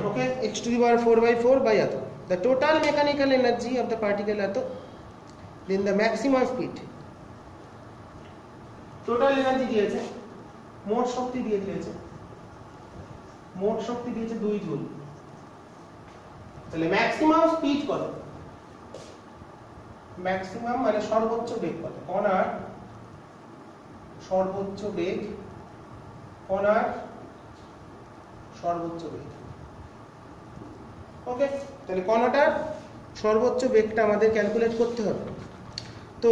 Okay, x to the power 4 by 4 by এত, the total mechanical energy of the particle এত, then the maximum speed. Total energy দিয়েছে, মোট শক্তি দিয়ে দিয়েছে, মোট শক্তি দিয়েছে 2 joule. তাহলে maximum speed কত? ম্যাক্সিমাম মানে সর্বোচ্চ বেগ কত? কণার সর্বোচ্চ বেগ, কণার সর্বোচ্চ বেগ। ওকে, তাহলে কণাটার সর্বোচ্চ বেগটা আমাদের ক্যালকুলেট করতে হবে। তো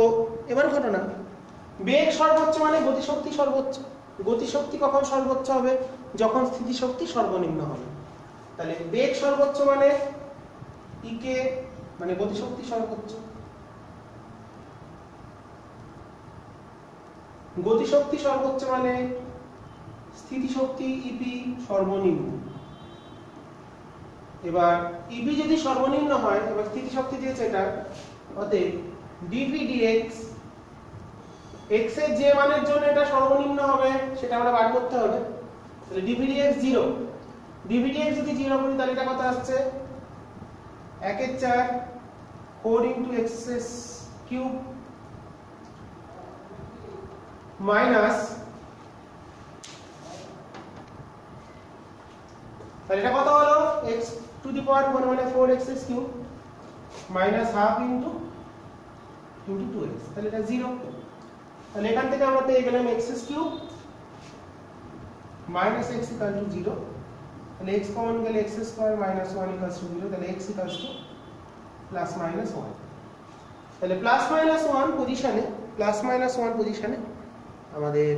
এবার ঘটনা, বেগ সর্বোচ্চ মানে গতিশক্তি সর্বোচ্চ। গতিশক্তি কখন সর্বোচ্চ হবে? যখন স্থিতিশক্তি সর্বনিম্ন হবে। তাহলে বেগ সর্বোচ্চ মানে ইকে মানে গতিশক্তি সর্বোচ্চ, গতিশক্তি সর্বোচ্চ মানে স্থিতিশক্তি ইপি সর্বনিম্ন। এবার ইপি যদি সর্বনিম্ন হয়, এবার স্থিতিশক্তি দিয়েছে এটা, অতএব ডিভি ডিএক্স, এক্স এর যে মানের জন্য এটা সর্বনিম্ন হবে সেটা আমরা বার করতে হবে। তাহলে ডিভি ডিএক্স 0, ডিভি ডিএক্স যদি 0 করি তাহলে এটা কত আসছে? 1 এর 4 4 * x³ মাইনাস, তাহলে এটা কত হলো? x⁴ মানে 4x³ minus half into 2x, তাহলে এটা 0। তাহলে এখান থেকে আমরা পেয়ে গেলাম x³ মাইনাস x = 0। তাহলে x কমন গেলে x² মাইনাস 1 = 0, তাহলে x প্লাস মাইনাস 1। তাহলে প্লাস মাইনাস 1 পজিশনে, প্লাস মাইনাস 1 পজিশনে আমাদের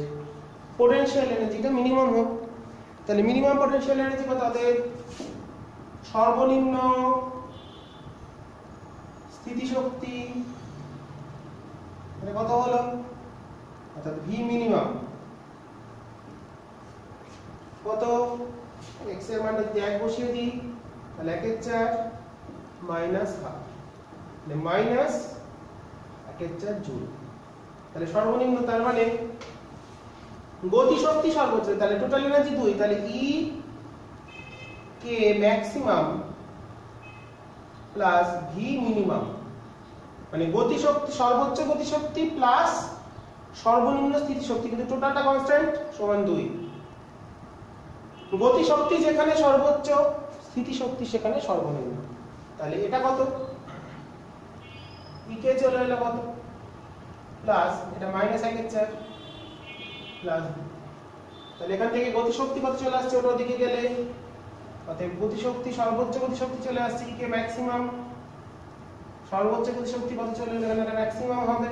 পোটেনশিয়াল এনার্জিটা মিনিমাম হোক। তাহলে মিনিমাম পোটেনশিয়াল এনার্জি কত? তাদের সর্বনিম্ন স্থিতিশক্তি এটা কত হলো? অর্থাৎ ভি মিনিমাম কত? x এর মান যদি 1 বসিয়ে দিই তাহলে 1 এর 4 মাইনাস হাফ, মানে মাইনাস 1 এর 4 জুল। তাহলে সর্বনিম্ন, তার মানে গতিশক্তি সর্বোচ্চ, তাহলে টোটাল এনার্জি 2, তাহলে ই কে ম্যাক্সিমাম প্লাস ভি মিনিমাম, মানে গতিশক্তি সর্বোচ্চ গতিশক্তি প্লাস সর্বনিম্ন স্থিতিশক্তি, কিন্তু টোটালটা কনস্ট্যান্ট সমান 2। গতিশক্তি যেখানে সর্বোচ্চ, স্থিতিশক্তি সেখানে সর্বনিম্ন। তাহলে এটা কত? ই কে চলে এলো কত? প্লাস এটা মাইনাস 1 এর 4 প্লাস, তাহলে এখান থেকে গতিশক্তি কত চলে আসছে? ওটার দিকে গেলে অতএব গতিশক্তি সর্বোচ্চ গতিশক্তি চলে আসছে ই কে ম্যাক্সিমাম, সর্বোচ্চ গতিশক্তি কত চলে এলো? এটা ম্যাক্সিমাম হবে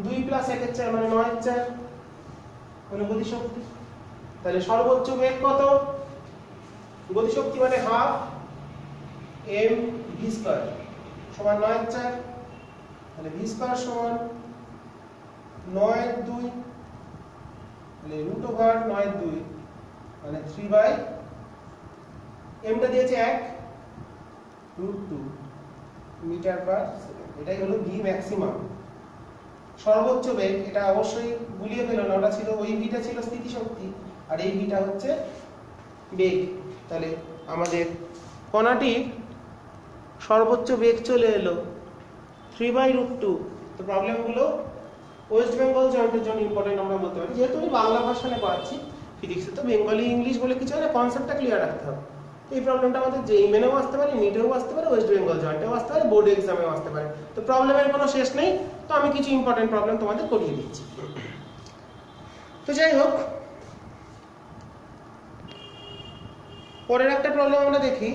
2 প্লাস 1 এর 4 মানে 9 এর 4 হলো গতিশক্তি। তাহলে সর্বোচ্চ বেগ কত? গতিশক্তি মানে হাফ m v² সমান 9 এর 4, তাহলে v² সমান 9 এর 2, তাহলে √9 এর 2 মানে 3 m টা দিয়েছে 1 √2 মিটার পার সেকেন্ড। এটাই হলো ভি ম্যাক্সিমাম, সর্বোচ্চ বেগ। এটা অবশ্যই গুলিয়ে ফেলো না, ওটা ছিল, ওই ভিটা ছিল স্থিতিশক্তি আর এই ভিটা হচ্ছে বেগ। তাহলে আমাদের কণাটির সর্বোচ্চ বেগ চলে এলো 3/√2। তো প্রবলেমগুলো ওয়েস্ট বেঙ্গল জয়েন্টের জন্য ইম্পর্টেন্ট আমরা বলতে পারি, যেহেতু আমি বাংলা ভাষায় পড়াচ্ছি, ফিজিক্সে তো বেঙ্গলি ইংলিশ বলে কিছু না, কনসেপ্টটা ক্লিয়ার রাখতে হবে। এই প্রবলেমটা আমাদের জেই মেনেও আসতে পারে, নিটেও আসতে পারে, ওয়েস্ট বেঙ্গল জয়েন্টেও আসতে পারে, বোর্ড এক্সামেও আসতে পারে। তো প্রবলেমের কোনো শেষ নেই, তো আমি কিছু ইম্পর্টেন্ট প্রবলেম তোমাদের করিয়ে দিচ্ছি। তো যাই হোক, পরের একটা প্রবলেম আমরা দেখি,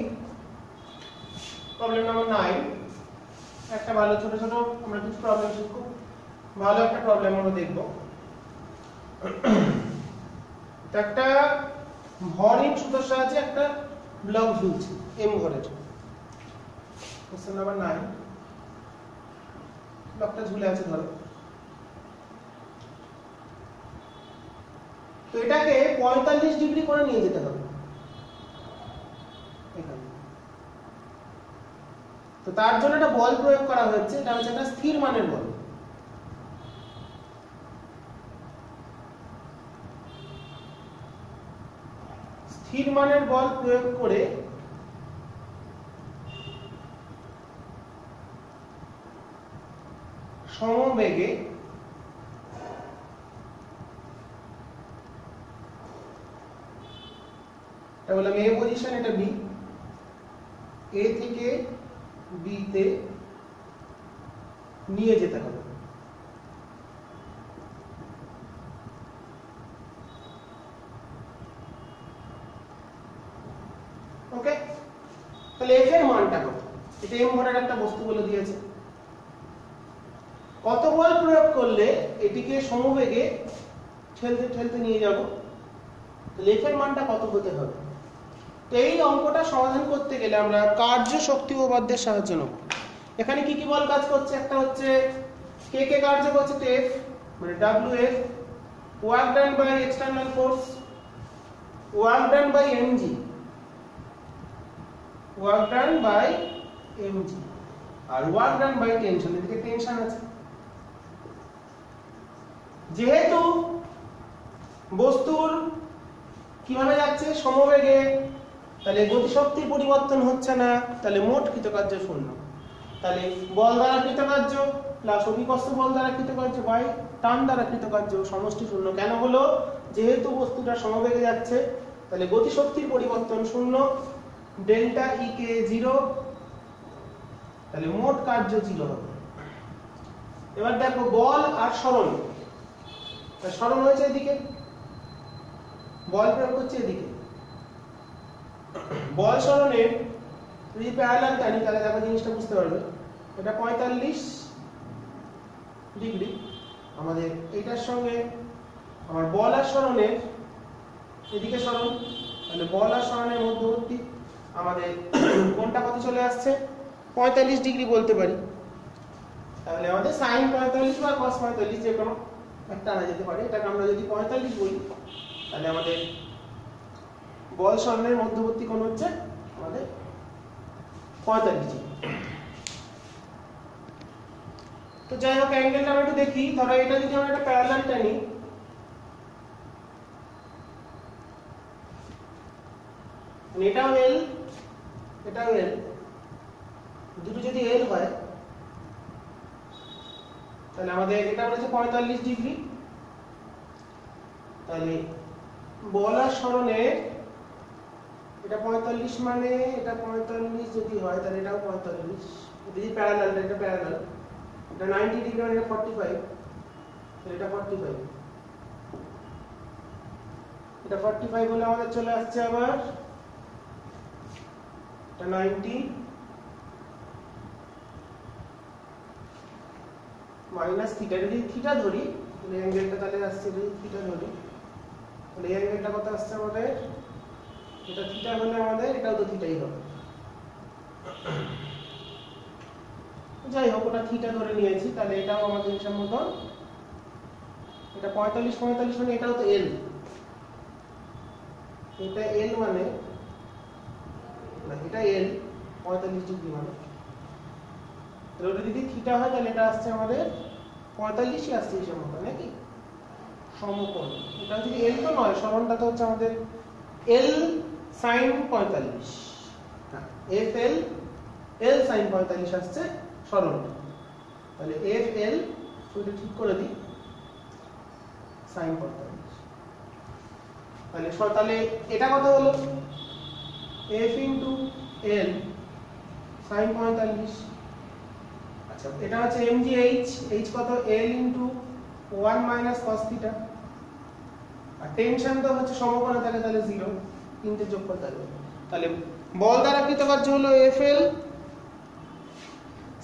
প্রবলেম নাম্বার 9। একটা ভালো ছোট ছোট আমরা কিছু প্রবলেম শিখব, ভালো একটা প্রবলেম আমরা দেখব। একটা ভরহীন সুতোর সাহায্যে একটা ব্লক ঝুলছে m ভরের। কোশ্চেন নাম্বার 9, ব্লকটা ঝুলে আছে ধরো। তো এটাকে 45 ডিগ্রি করে নিয়ে যেতে হবে এখানে। তো তার জন্য একটা বল প্রয়োগ করা হচ্ছে, এটা হচ্ছে একটা স্থির মানের বল। স্থির মানের বল প্রয়োগ করে সমবেগে এটা বললাম এ পজিশন, এটা বি, এ থেকে বি তে নিয়ে যেতে হবে। ওকে, তাহলে এফ এর মানটা কত? এটা এম ভরের একটা বস্তু বলে দিয়েছে। কত বল প্রয়োগ করলে এটিকে সমবেগে ঠেলতে ঠেলতে নিয়ে যাব? তাহলে এফ এর মানটা কত হতে হবে? তো এই অঙ্কটা সমাধান করতে গেলে আমরা কার্য শক্তি উপপাদ্যের সাহায্য নেব। এখানে কি কি বল কাজ করছে? একটা হচ্ছে কে কে কার্য করছে, এফ মানে W F, work done by external force, work done by m g, work done by m g, আর ওয়ার্ক ডান বাই টেনশন। এদিকে টেনশন আছে। যেহেতু বস্তুর কিভাবে যাচ্ছে? সমবেগে, তাহলে গতিশক্তির পরিবর্তন হচ্ছে না, তাহলে মোট কৃতকার্য শূন্য। তাহলে বল দ্বারা কৃতকার্য প্লাস অভিকর্ষ বল দ্বারা কৃতকার্য বাই টান দ্বারা কৃতকার্য সমষ্টি শূন্য। কেন হলো? যেহেতু বস্তুটা সমবেগে যাচ্ছে, তাহলে গতিশক্তির পরিবর্তন শূন্য, ডেল্টা ই কে 0, তাহলে মোট কার্য 0 হবে। এবার দেখো বল আর সরণ। সরণ হয়েছে এদিকে, বল প্রয়োগ করছে এদিকে। বল সরণের যদি প্যারালাল টানি তাহলে দেখো জিনিসটা বুঝতে পারবে। এটা 45 ডিগ্রি আমাদের এইটার সঙ্গে আমার বল আর সরণের এদিকে সরণ, তাহলে বল আর সরণের মধ্যবর্তী আমাদের কোণটা কত চলে আসছে? 45 ডিগ্রি বলতে পারি। তাহলে আমাদের sin 45 বা cos 45 যে কোনো একটা আনা যেতে পারে। এটাকে আমরা যদি 45 বলি, তাহলে আমাদের বল সরণের মধ্যবর্তী কোণ হচ্ছে আমাদের 45 ডিগ্রি। তো যাই হোক, অ্যাঙ্গেলটা আমরা একটু দেখি। ধরো এটা যদি আমরা একটা প্যারালাল টানি, এটাও এল, এটাও এল, দুটো যদি এল হয় তাহলে আমাদের এটা বলেছে 45 ডিগ্রি। তাহলে বল আর সরণের এটা 45 মানে এটা 45 যদি হয় তাহলে এটাও 45। যদি প্যারালাল, এটা প্যারালাল, এটা 90 ডিগ্রি মানে এটা 45, তাহলে এটা 45, এটা 45 বলে আমাদের চলে আসছে আবার এটা 90 মাইনাস থিটা। যদি থিটা ধরি তাহলে অ্যাঙ্গেলটা তাহলে আসছে, যদি থিটা ধরি তাহলে এই অ্যাঙ্গেলটা কত আসছে আমাদের? এটা থিটা হলে আমাদের এটাও তো থিটাই হবে। যাই হোক, ওটা থিটা ধরে নিয়েছি, তাহলে এটাও আমাদের হিসাব মতন এটা 45 মানে এটাও তো এল, এটা এল মানে না, এটা এল 45 ডিগ্রি মানে তাহলে ওটা যদি থিটা হয় তাহলে এটা আসছে আমাদের 45ই আসছে হিসাব মতন নাকি সমকোণ। এটা যদি এল তো নয়, সরণটা তো হচ্ছে আমাদের এল sin 45, এফ এল এল sin 45 আসছে সরণটা। তাহলে এফ এল শুধু ঠিক করে দিই sin 45। তাহলে এটা কত হলো? F into L sin 45। আচ্ছা, এটা হচ্ছে এমজি এইচ, এইচ কত? L into 1 minus cos theta. আর টেনশন তো হচ্ছে সমকোণে থাকে, তাহলে 0, তিনটে যোগ করতে হবে। তাহলে বল দ্বারা কৃতকার্য হলো এফ এল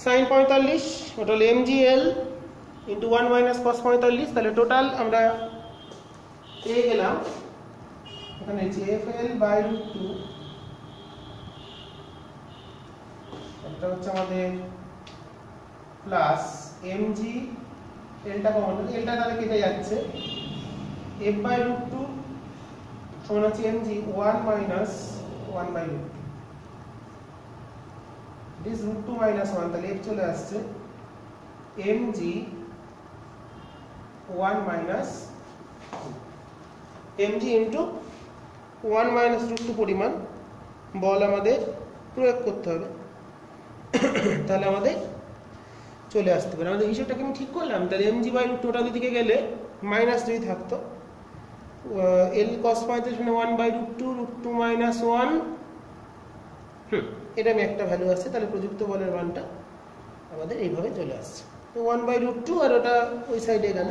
sin 45, ওটা হলো MG L into 1 minus cos 45। তাহলে টোটাল আমরা পেয়ে গেলাম এখানে এফ এল বাই রুট 2, এটা হচ্ছে আমাদের প্লাস এমজি, এলটা কমন, এলটা তাহলে কেটে যাচ্ছে, এফ বাই রুট 2 সমান হচ্ছে m g 1 minus 1 by root 2, this root 2 minus 1, তাহলে এফ চলে আসছে m g 1 minus m g into 1 minus root 2 পরিমাণ বল আমাদের প্রয়োগ করতে হবে। তাহলে আমাদের চলে আসতে পারে। আমাদের হিসেবটাকে আমি ঠিক করলাম, তাহলে mg বাই রুট টোটাল দিকে গেলে মাইনাস যদি থাকতো l cos 35 মানে 1 বাই রুট 2 মাইনাস 1, এটা আমি একটা ভ্যালু আসছে, তাহলে প্রযুক্ত বলের মানটা আমাদের এইভাবে চলে আসছে। তো 1 বাই রুট 2 আর ওটা ওই সাইডে গেল।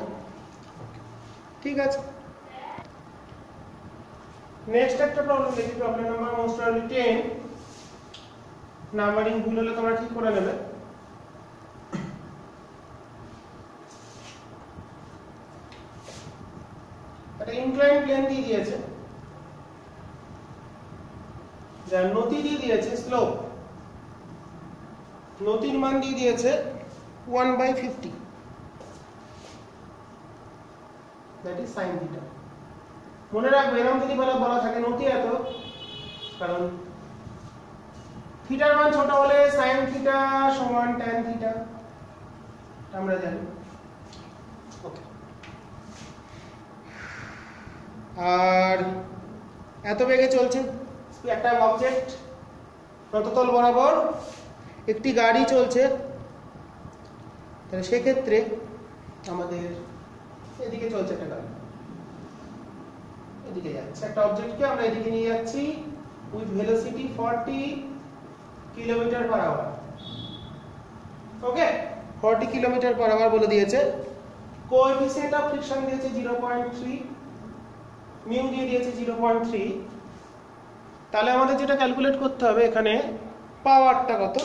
ঠিক আছে, নেক্সট একটা প্রবলেম দেখি, problem number most probably 10। Numbering ভুল হলে তোমরা ঠিক করে নেবে। একটা ইনক্লাইন প্লেন দিয়ে দিয়েছে, যার নতি দিয়ে দিয়েছে স্লোপ, নতির মান দিয়ে দিয়েছে 1/50, দ্যাট ইজ sin থিটা। মনে রাখবে এরকম যদি বলা থাকে নতি এত, কারণ থিটার মান ছোট হলে sin থিটা সমান tan থিটা, আমরা জানি। ওকে, আর এত বেগে চলছে একটা অবজেক্ট, প্রতল বরাবর একটি গাড়ি চলছে, তাহলে সেক্ষেত্রে আমাদের এদিকে চলছে একটা গাড়ি, এদিকে যাচ্ছে একটা অবজেক্টকে আমরা এদিকে নিয়ে যাচ্ছি with velocity 40 km/h। Okay, 40 km/h বলে দিয়েছে। কোএফিসিয়েন্ট অফ ফ্রিকশন দিয়েছে 0.3, মিউ দিয়ে দিয়েছে 0.3। তাহলে আমাদের যেটা ক্যালকুলেট করতে হবে এখানে পাওয়ারটা কত,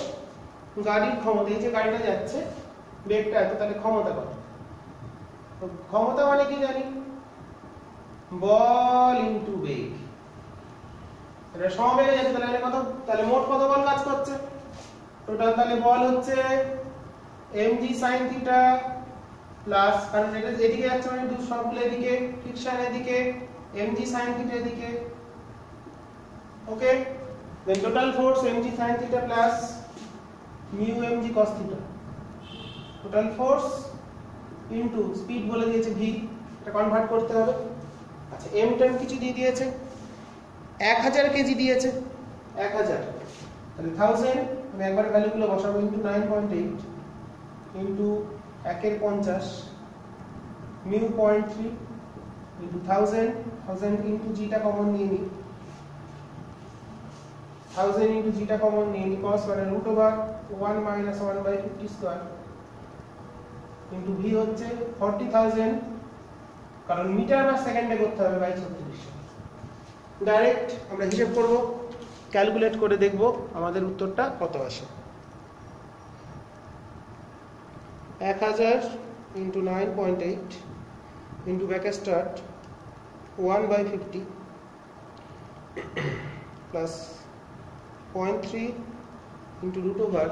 গাড়ির ক্ষমতা, এই যে গাড়িটা যাচ্ছে বেগটা এত, তাহলে ক্ষমতা কত। ক্ষমতা মানে কি জানি, বল ইনটু বেগ, এটা সমবেগে যাচ্ছে, তাহলে কত, তাহলে মোট কত বল কাজ করছে টোটাল, তাহলে বল হচ্ছে mg sin থিটা প্লাস, কারণ এটা এদিকে যাচ্ছে মানে সবগুলো এদিকে, ফ্রিকশন এদিকে, mg sin থিটা এদিকে। ওকে, then total force mg sin theta plus mu mg cos theta, total force into speed বলে দিয়েছে v, এটা কনভার্ট করতে হবে। আচ্ছা, m টাইম কিছু দিয়ে দিয়েছে, 1000 কেজি দিয়েছে, 1000, তাহলে 1000 আমি একবার ভ্যালুগুলো বসাবো, ইনটু 9.8 ইনটু 1 এর 50 mu 0.3 ইনটু 1000 ইনটু g টা কমন নিয়ে নিই, 1000 into zeta common নিয়ে নি, cos মানে root over 1 minus 1/50 square into v হচ্ছে 40,000, কারণ মিটার পার সেকেন্ডে করতে হবে বাই 36। ডাইরেক্ট আমরা হিসাব করব, ক্যালকুলেট করে দেখব আমাদের উত্তরটা কত আসে। 1000 into 9.8 into bracket start 1/50 plus 0.3 into root over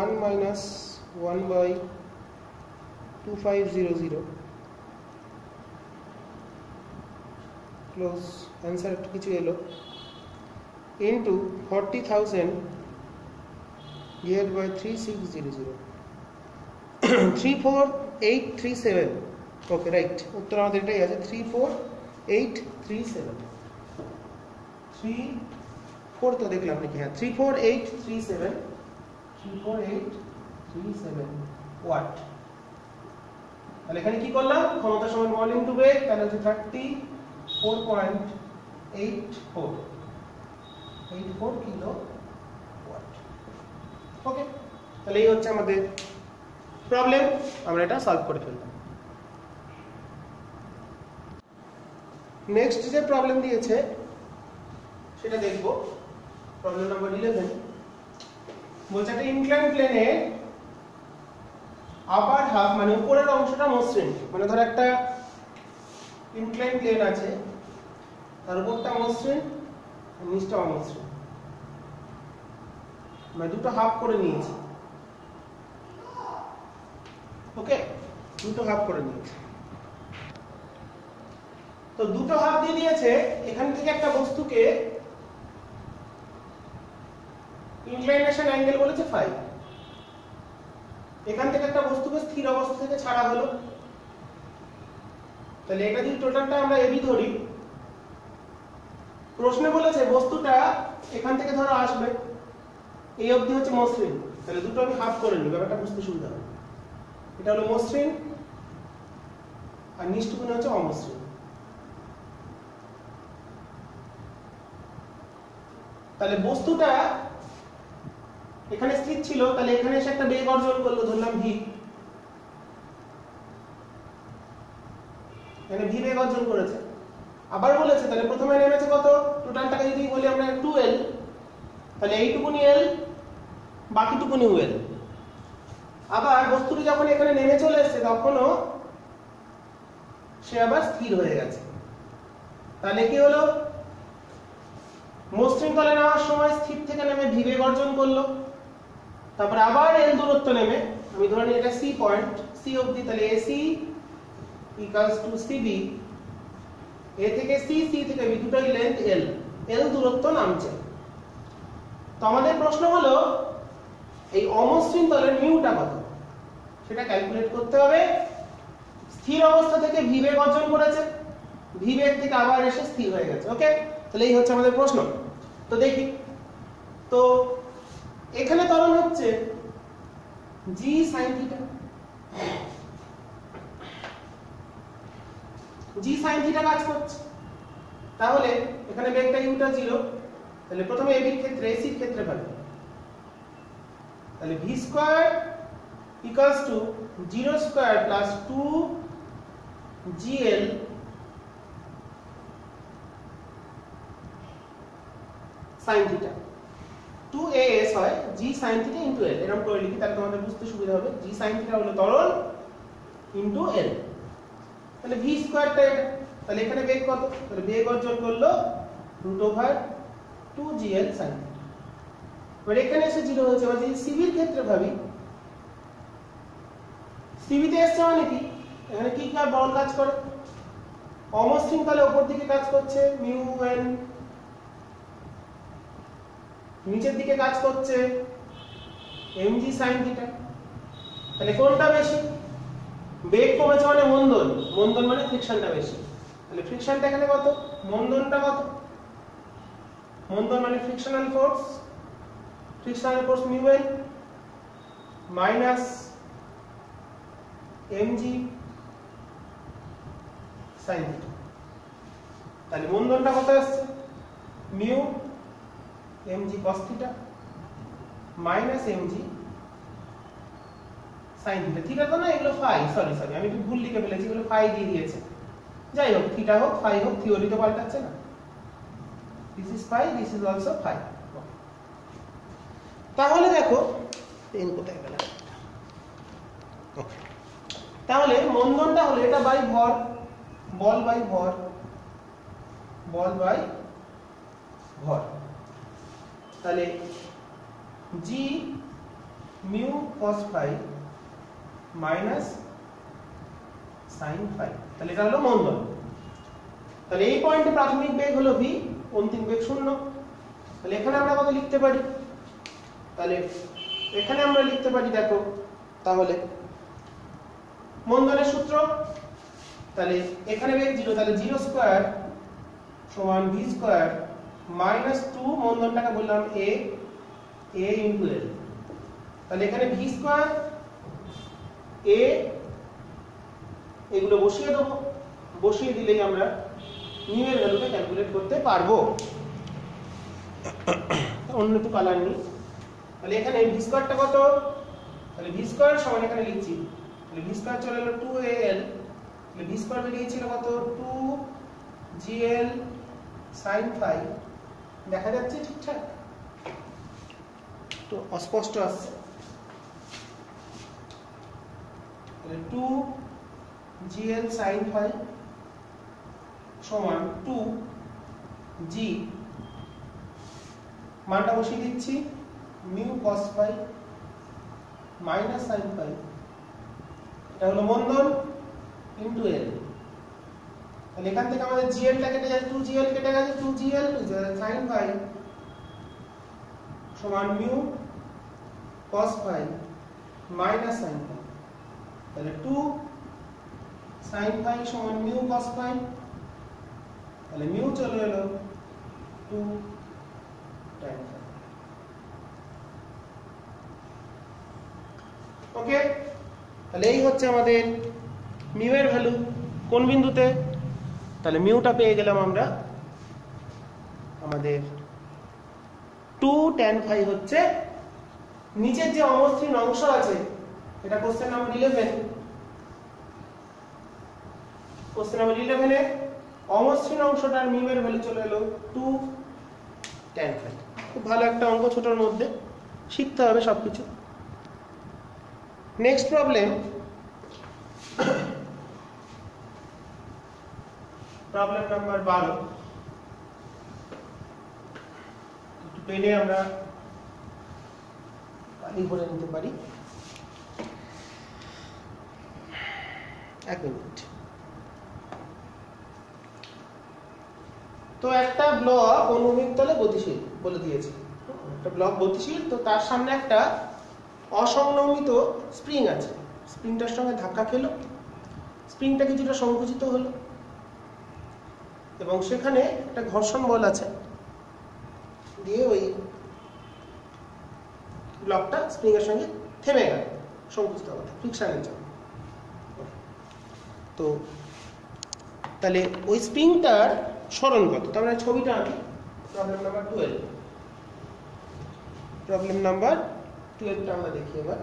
1 minus 1/2500 close answer কিছু এলো into 40,000 divided by 3600 34837। Okay, right, উত্তর আমাদের এটাই আছে, 34837। 4 তো দেখলাম নাকি, হ্যাঁ 34837 ওয়াট। তাহলে এখানে কি করলাম, ক্ষমতা সমান বল ইনটু বেগ, তাহলে হচ্ছে 34.84 কিলো ওয়াট। ওকে, তাহলে এই হচ্ছে আমাদের প্রবলেম, আমরা এটা সলভ করে ফেললাম। নেক্সট যে প্রবলেম দিয়েছে সেটা দেখবো, প্রবলেম নাম্বার 11। বলছে একটা ইনক্লাইন প্লেনে আপার হাফ মানে উপরের অংশটা মসৃণ, মানে ধর একটা ইনক্লাইন প্লেন আছে, তার উপরটা মসৃণ আর নিচটা অমসৃণ, মানে দুটো হাফ করে নিয়েছি। ওকে, দুটো হাফ করে নিয়েছি, তো দুটো হাফ দিয়ে দিয়েছে। এখান থেকে একটা বস্তুকে ইনক্লাইনেশন অ্যাঙ্গেল বলেছে 5, এখান থেকে একটা বস্তুকে স্থির অবস্থা থেকে ছাড়া হলো, তাহলে এটা যদি টোটালটা আমরা এবি ধরি, প্রশ্নে বলেছে বস্তুটা এখান থেকে ধরো আসবে, এই অবধি হচ্ছে মসৃণ, তাহলে দুটো আমি হাফ করে নিই, ব্যাপারটা বুঝতে সুবিধা হবে। এটা হলো মসৃণ আর নিচটুকুনি হচ্ছে অমসৃণ। তাহলে বস্তুটা এখানে স্থির ছিল, তাহলে এখানে এসে একটা বেগ অর্জন করলো, ধরলাম ভি, এখানে ভি বেগ অর্জন করেছে। আবার বলেছে তাহলে প্রথমে নেমেছে কত, টোটালটাকে যদি বলি আমরা 2l, তাহলে এইটুকুনি l, বাকিটুকুনি l। আবার বস্তুটি যখন এখানে নেমে চলে এসেছে তখনও সে আবার স্থির হয়ে গেছে। তাহলে কি হলো, মসৃণ তলে নেওয়ার সময় স্থির থেকে নেমে ভি বেগ অর্জন করলো, তারপর আবার l দূরত্ব নেমে, আমি ধরে নিই এটা c পয়েন্ট, c অবধি, তাহলে ac equals to cb, a থেকে c, c থেকে b, দুটোই লেন্থ l, l দূরত্ব নামছে। তো আমাদের প্রশ্ন হলো এই অমসৃণ তলের মিউটা কত, সেটা ক্যালকুলেট করতে হবে। স্থির অবস্থা থেকে ভি বেগ অর্জন করেছে, ভি বেগ থেকে আবার এসে স্থির হয়ে গেছে। ওকে, তাহলে এই হচ্ছে আমাদের প্রশ্ন। তো দেখি, তো এখানে ত্বরণ হচ্ছে g sin theta, g sin theta কাজ করছে। তাহলে এখানে বেগটা ইউটা 0, তাহলে প্রথমে ab এর ক্ষেত্রে, ac এর ক্ষেত্রে পাবে, তাহলে v square equals to 0 square plus 2gl sin theta, 2as হয় g sin theta into l, এরকম করে লিখি তাহলে তোমাদের বুঝতে সুবিধা হবে। g sin থিটা হলো ত্বরণ ইনটু l, তাহলে v স্কয়ারটা এটা, তাহলে এখানে বেগ কত, তাহলে বেগ অর্জন করলো √2gl sin থিটা। এবার এখানে এসে 0 হয়েছে। এবার যদি cb এর ক্ষেত্রে ভাবি, cb তে এসছে মানে কি, এখানে কি কার বল কাজ করে, অমসৃণ তলে উপর দিকে কাজ করছে মিউ n, নিচের দিকে কাজ করছে mg sin থিটা। তাহলে কোনটা বেশি, বেগ কমেছে মানে মন্দন, মন্দন মানে ফ্রিকশনটা বেশি, তাহলে ফ্রিকশনটা এখানে কত, মন্দনটা কত, মন্দন মানে frictional force, frictional force mu n minus mg sin theta. তাহলে মন্দনটা কত আসছে, mu mg cos theta minus mg sin theta. Theta তো না, এগুলো ফাই, সরি আমি একটু ভুল লিখে ফেলেছি, এগুলো ফাই দিয়ে দিয়েছে। যাই হোক, থিটা হোক ফাই হোক, থিওরি তো পাল্টাচ্ছে না, this is phi, this is also phi. তাহলে দেখো পেন কোথায় গেল, ওকে, তাহলে মন্দনটা হলো এটা বাই ভর, বল বাই ভর, বল বাই ভর, তাহলে g mu cos phi minus sin phi, তাহলে এটা হলো মন্দন। তাহলে এই পয়েন্টে প্রাথমিক বেগ হলো v, অন্তিম বেগ 0। তাহলে এখানে আমরা কত লিখতে পারি, তাহলে এখানে আমরা লিখতে পারি, দেখো তাহলে মন্দনের সূত্র, তাহলে এখানে বেগ 0, তাহলে 0 স্কয়ার সমান v স্কয়ার মাইনাস 2, মন্দনটাকে বললাম a ইনটু l, তাহলে এখানে v স্কয়ার a, এগুলো বসিয়ে দেবো, বসিয়ে দিলেই আমরা নিউ এর ভ্যালুটা ক্যালকুলেট করতে পারবো। অন্য একটু কালার নিই, তাহলে এখানে v স্কয়ারটা কত, তাহলে v স্কয়ার সমান এখানে লিখছি, তাহলে v স্কয়ার চলে এলো 2al, তাহলে v স্কয়ার বেরিয়েছিল কত, 2gl sin ফাই, দেখা যাচ্ছে ঠিকঠাক, তো অস্পষ্ট আসছে, তাহলে 2gl sin ফাই সমান 2g, মানটা বসিয়ে দিচ্ছি, mu cos phi minus sin phi, এটা হলো মন্দন ইনটু l। তাহলে এখান থেকে আমাদের gl টা কেটে যাচ্ছে, 2gl কেটে গেছে, 2gl sin ফাই সমান mu cos phi minus sin phi, তাহলে 2 sin ফাই সমান মিউ cos ফাই, তাহলে মিউ চলে এলো 2 tan ফাই। ওকে, তাহলে এই হচ্ছে আমাদের মিউ এর ভ্যালু কোন বিন্দুতে, তাহলে মিউটা পেয়ে গেলাম আমরা আমাদের 2 tan phi হচ্ছে নিচের যে অমসৃণ অংশ আছে, এটা কোশ্চেন নাম্বার 11, কোশ্চেন নাম্বার 11 এ অমসৃণ অংশটার মিউ এর ভ্যালু চলে এলো 2 tan phi। খুব ভালো একটা অঙ্ক, ছোটর মধ্যে শিখতে হবে সবকিছু। Next problem, problem number 12। একটু পেনে আমরা পানি ভরে নিতে পারি, 1 মিনিট। তো একটা ব্লক অনুভূমিক তলে গতিশীল বলে দিয়েছে, একটা ব্লক গতিশীল, তো তার সামনে একটা অসংনমিত স্প্রিং আছে, স্প্রিংটার সঙ্গে ধাক্কা খেলো, স্প্রিংটা কিছুটা সংকুচিত হলো এবং সেখানে একটা ঘর্ষণ বল আছে, দিয়ে ওই ব্লকটা স্প্রিং এর সঙ্গে থেমে গেল সংকুচিত অবস্থায় ফ্রিকশনের জন্য। তো তাহলে ওই স্প্রিংটার সরণ কত, তো আমরা ছবিটা আঁকি। প্রবলেম নাম্বার 12, প্রবলেম নাম্বার 12টা আমরা দেখি এবার।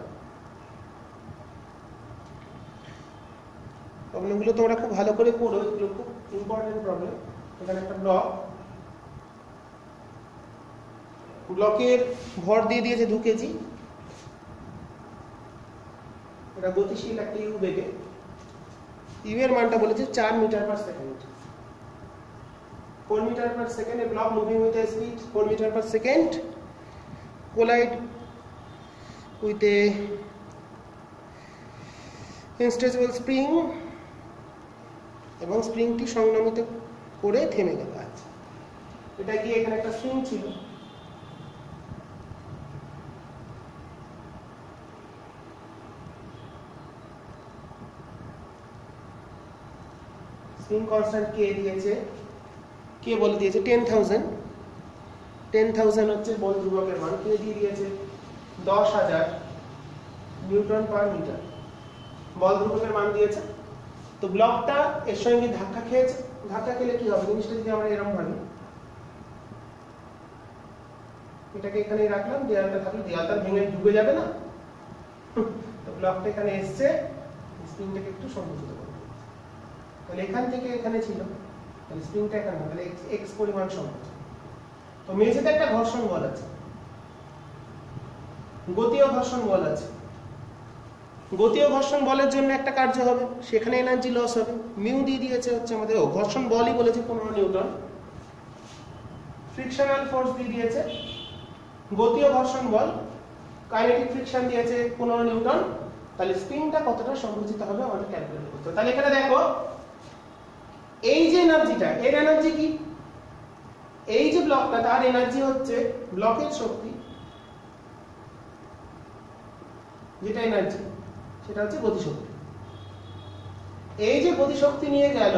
প্রবলেমগুলো তোমরা খুব ভালো করে পড়ো, এগুলো খুব ইম্পর্টেন্ট প্রবলেম। এখানে একটা ব্লক, ব্লকের ভর দিয়ে দিয়েছে 2 কেজি, এটা গতিশীল একটা ইউ বেগে, ইউ এর মানটা বলেছে 4 metre per second, 4 metre per second, a block moving with a speed 4 meter per second collide with a instable spring এবং স্প্রিংটি সংনমিত করে থেমে গেল। আচ্ছা, এটা কি এখানে একটা স্প্রিং ছিল, স্প্রিং কনস্ট্যান্ট কে দিয়েছে, কে বলে দিয়েছে 10,000, 10,000 হচ্ছে বল ধ্রুবকের মান, কে দিয়ে দিয়েছে 10,000 নিউটন পার মিটার, বল ধ্রুবকের মান দিয়েছে। তো ব্লকটা এর সঙ্গে ধাক্কা খেয়েছে, ধাক্কা খেলে কি হবে জিনিসটা যদি আমরা এরকম ভাবি, এটাকে এখানে রাখলাম, দেয়ালটা থাকলে দেয়ালটা ভেঙে ডুবে যাবে না, তো ব্লকটা এখানে এসছে, স্প্রিংটাকে একটু সংকুচিত করবে, তাহলে এখান থেকে এখানে ছিল, তাহলে স্প্রিংটা এখানে, তাহলে x পরিমাণ সংকুচিত। তো মেঝেতে একটা ঘর্ষণ বল আছে, গতীয় ঘর্ষণ বল আছে, গতীয় ঘর্ষণ বলের জন্য একটা কার্য হবে, সেখানে এনার্জি লস হবে, মিউ দিয়ে দিয়েছে হচ্ছে আমাদের, ঘর্ষণ বলই বলেছে 15 নিউটন, ফ্রিকশনাল ফোর্স দিয়ে দিয়েছে, গতীয় ঘর্ষণ বল, কাইনেটিক ফ্রিকশন দিয়েছে 15 নিউটন, তাহলে স্প্রিংটা কতটা সংকুচিত হবে আমাদের ক্যালকুলেট করতে হবে। তাহলে এখানে দেখো এই যে এনার্জিটা, এর এনার্জি কি, এই যে ব্লকটা তার এনার্জি হচ্ছে ব্লকের শক্তি, যেটা এনার্জি সেটা হচ্ছে গতিশক্তি। এই যে গতিশক্তি নিয়ে গেল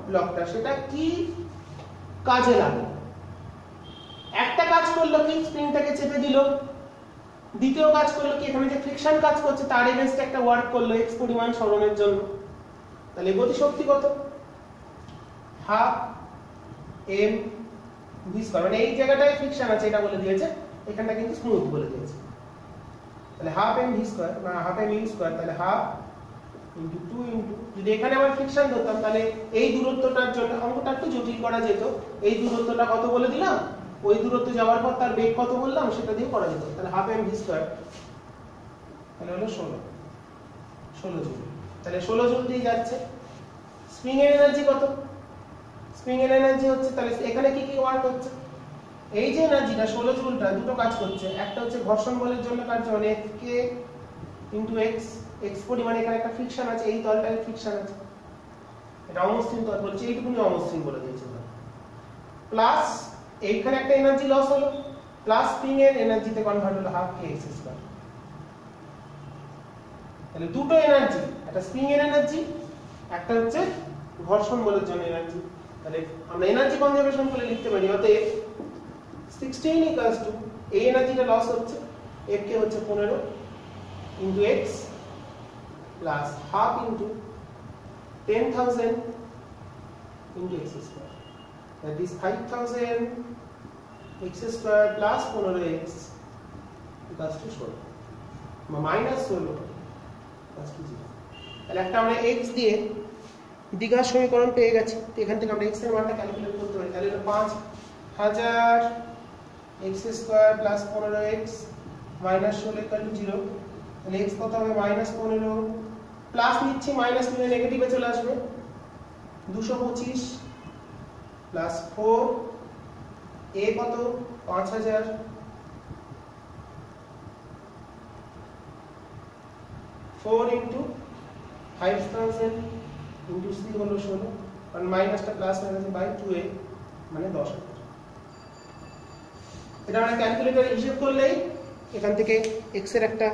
ব্লকটা, সেটা কি কাজে লাগে, একটা কাজ করলো কি স্প্রিংটাকে চেপে দিল, দ্বিতীয় কাজ করলো কি এখানে যে ফ্রিকশন কাজ করছে তার এগেইনস্টে একটা ওয়ার্ক করলো x পরিমাণ সরণের জন্য। তাহলে গতিশক্তি কত, হাফ m v স্কয়ার, মানে এই জায়গাটায় ফ্রিকশন আছে এটা বলে দিয়েছে, এখানটা কিন্তু স্মুথ বলে দিয়েছে, তাহলে হাফ m v স্কয়ার বা হাফ m u স্কয়ার, তাহলে হাফ ইনটু 2 ইনটু, যদি এখানে আবার ফ্রিকশন ধরতাম তাহলে এই দূরত্বটার জন্য অঙ্কটা একটু জটিল করা যেত, এই দূরত্বটা কত বলে দিলাম, ওই দূরত্ব যাওয়ার পর তার বেগ কত বললাম সেটা দিয়ে করা যেত, তাহলে হাফ m v স্কয়ার, তাহলে হলো 16 জুল, তাহলে 16 জুল দিয়ে যাচ্ছে। স্প্রিং এর এনার্জি কত, স্প্রিং এর এনার্জি হচ্ছে, তাহলে এখানে কি কি ওয়ার্ক হচ্ছে, এই যে এনার্জিটা 16 জুলটা দুটো কাজ করছে, একটা হচ্ছে ঘর্ষণ বলের জন্য কার্য, মানে k ইনটু x, x পরিমাণে এখানে একটা ফ্রিকশন আছে, এই তলটায় ফ্রিকশন আছে, এটা অমসৃণ তল বলছে, এইটুকুনি অমসৃণ বলে দিয়েছে, প্লাস এইখানে একটা এনার্জি লস হলো, প্লাস স্প্রিং এর এনার্জিতে কনভার্ট হলো হাফ kx স্কয়ার। তাহলে দুটো এনার্জি, একটা স্প্রিং এর এনার্জি, একটা হচ্ছে ঘর্ষণ বলের জন্য এনার্জি। তাহলে আমরা এনার্জি কনজারভেশন করে লিখতে পারি, অতএব 16 ইকুয়ালস টু এই এনার্জিটা লস হচ্ছে, f কে হচ্ছে 15 into x plus half into 10,000 into x square, that is 5,000 x square plus 15x equals to 16 বা মাইনাস 16 ইকুয়ালস টু 0। তাহলে একটা আমরা x দিয়ে দ্বিঘাত সমীকরণ পেয়ে গেছি। তো এখান থেকে আমরা x এর মানটা ক্যালকুলেট করতে পারি। তাহলে 5000 x square plus 15x minus 16 equal to 0। তাহলে x কত হবে? মাইনাস 15 প্লাস নিচ্ছি, মাইনাস নিলে নেগেটিভে চলে আসবে, 225 প্লাস 4 a কত? 5000 4 ইন্টু 5000 ইন্টু c হলো 16, কারণ মাইনাসটা প্লাস হয়ে গেছে বাই 2a মানে 10,000। এটা আমরা ক্যালকুলেটরে হিসাব করলেই এখান থেকে x এর একটা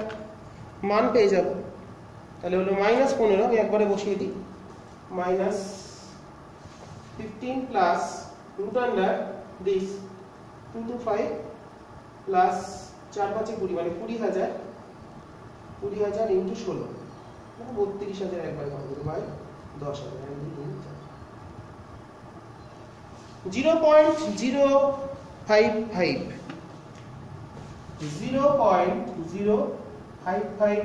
মান পেয়ে যাব। তাহলে হলো মাইনাস 15, আমি একবারে বসিয়ে দিই, minus 15 plus root under this 225 plus 4 5 20 মানে 20,000 ইন্টু 16 মানে 32,000 একবার ভাগ বাই 10,000 0.055 0.055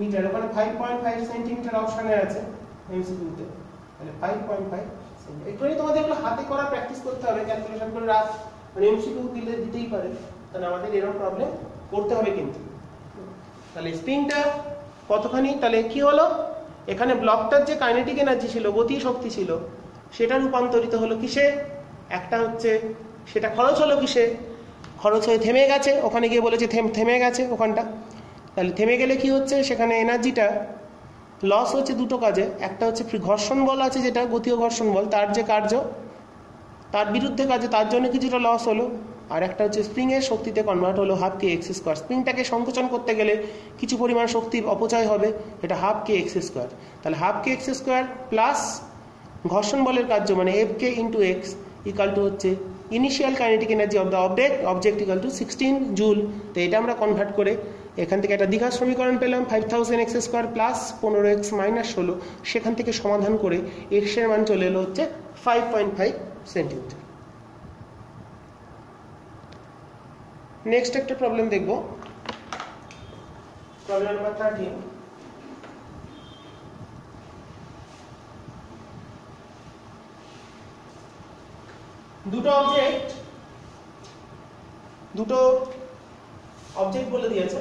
মিটার, ওখানে 5.5 সেন্টিমিটার অপশনে আছে এমসিকিউতে, তাহলে 5.5 সেন্টিমিটার। একটুখানি তোমাদের এগুলো হাতে করা প্র্যাকটিস করতে হবে, ক্যালকুলেশন করে রাখ, মানে এমসিকিউ দিতেই পারে, তাহলে আমাদের এরকম প্রবলেম করতে হবে কিন্তু। তাহলে স্প্রিংটা কতখানি, তাহলে কি হলো, এখানে ব্লকটার যে কাইনেটিক এনার্জি ছিল, গতি শক্তি ছিল, সেটা রূপান্তরিত হলো কিসে? একটা হচ্ছে সেটা খরচ হলো কিসে? খরচ হয়ে থেমে গেছে, ওখানে গিয়ে বলেছে থেমে গেছে ওখানটা। তাহলে থেমে গেলে কি হচ্ছে? সেখানে এনার্জিটা লস হচ্ছে দুটো কাজে, একটা হচ্ছে ঘর্ষণ বল আছে যেটা গতীয় ঘর্ষণ বল, তার যে কার্য তার বিরুদ্ধে কাজে, তার জন্য কিছুটা লস হলো, আর একটা হচ্ছে স্প্রিংয়ের শক্তিতে কনভার্ট হলো হাফ কে এক্স স্কোয়ার। স্প্রিংটাকে সংকোচন করতে গেলে কিছু পরিমাণ শক্তি অপচয় হবে, এটা হাফ কে এক্স স্কোয়ার। তাহলে half k x square plus ঘর্ষণ বলের কার্য মানে f k into x equal to হচ্ছে initial kinetic energy of the object equal to 16 joule. তো এটা আমরা কনভার্ট করে এখান থেকে একটা দ্বিঘাত সমীকরণ পেলাম 5000 x square plus 15x minus 16, সেখান থেকে সমাধান করে এক্স এর মান চলে এলো হচ্ছে 5.5 সেন্টিমিটার। নেক্সট একটা প্রবলেম দেখব, প্রবলেম নাম্বার 13। দুটো অবজেক্ট বলে দিয়েছে,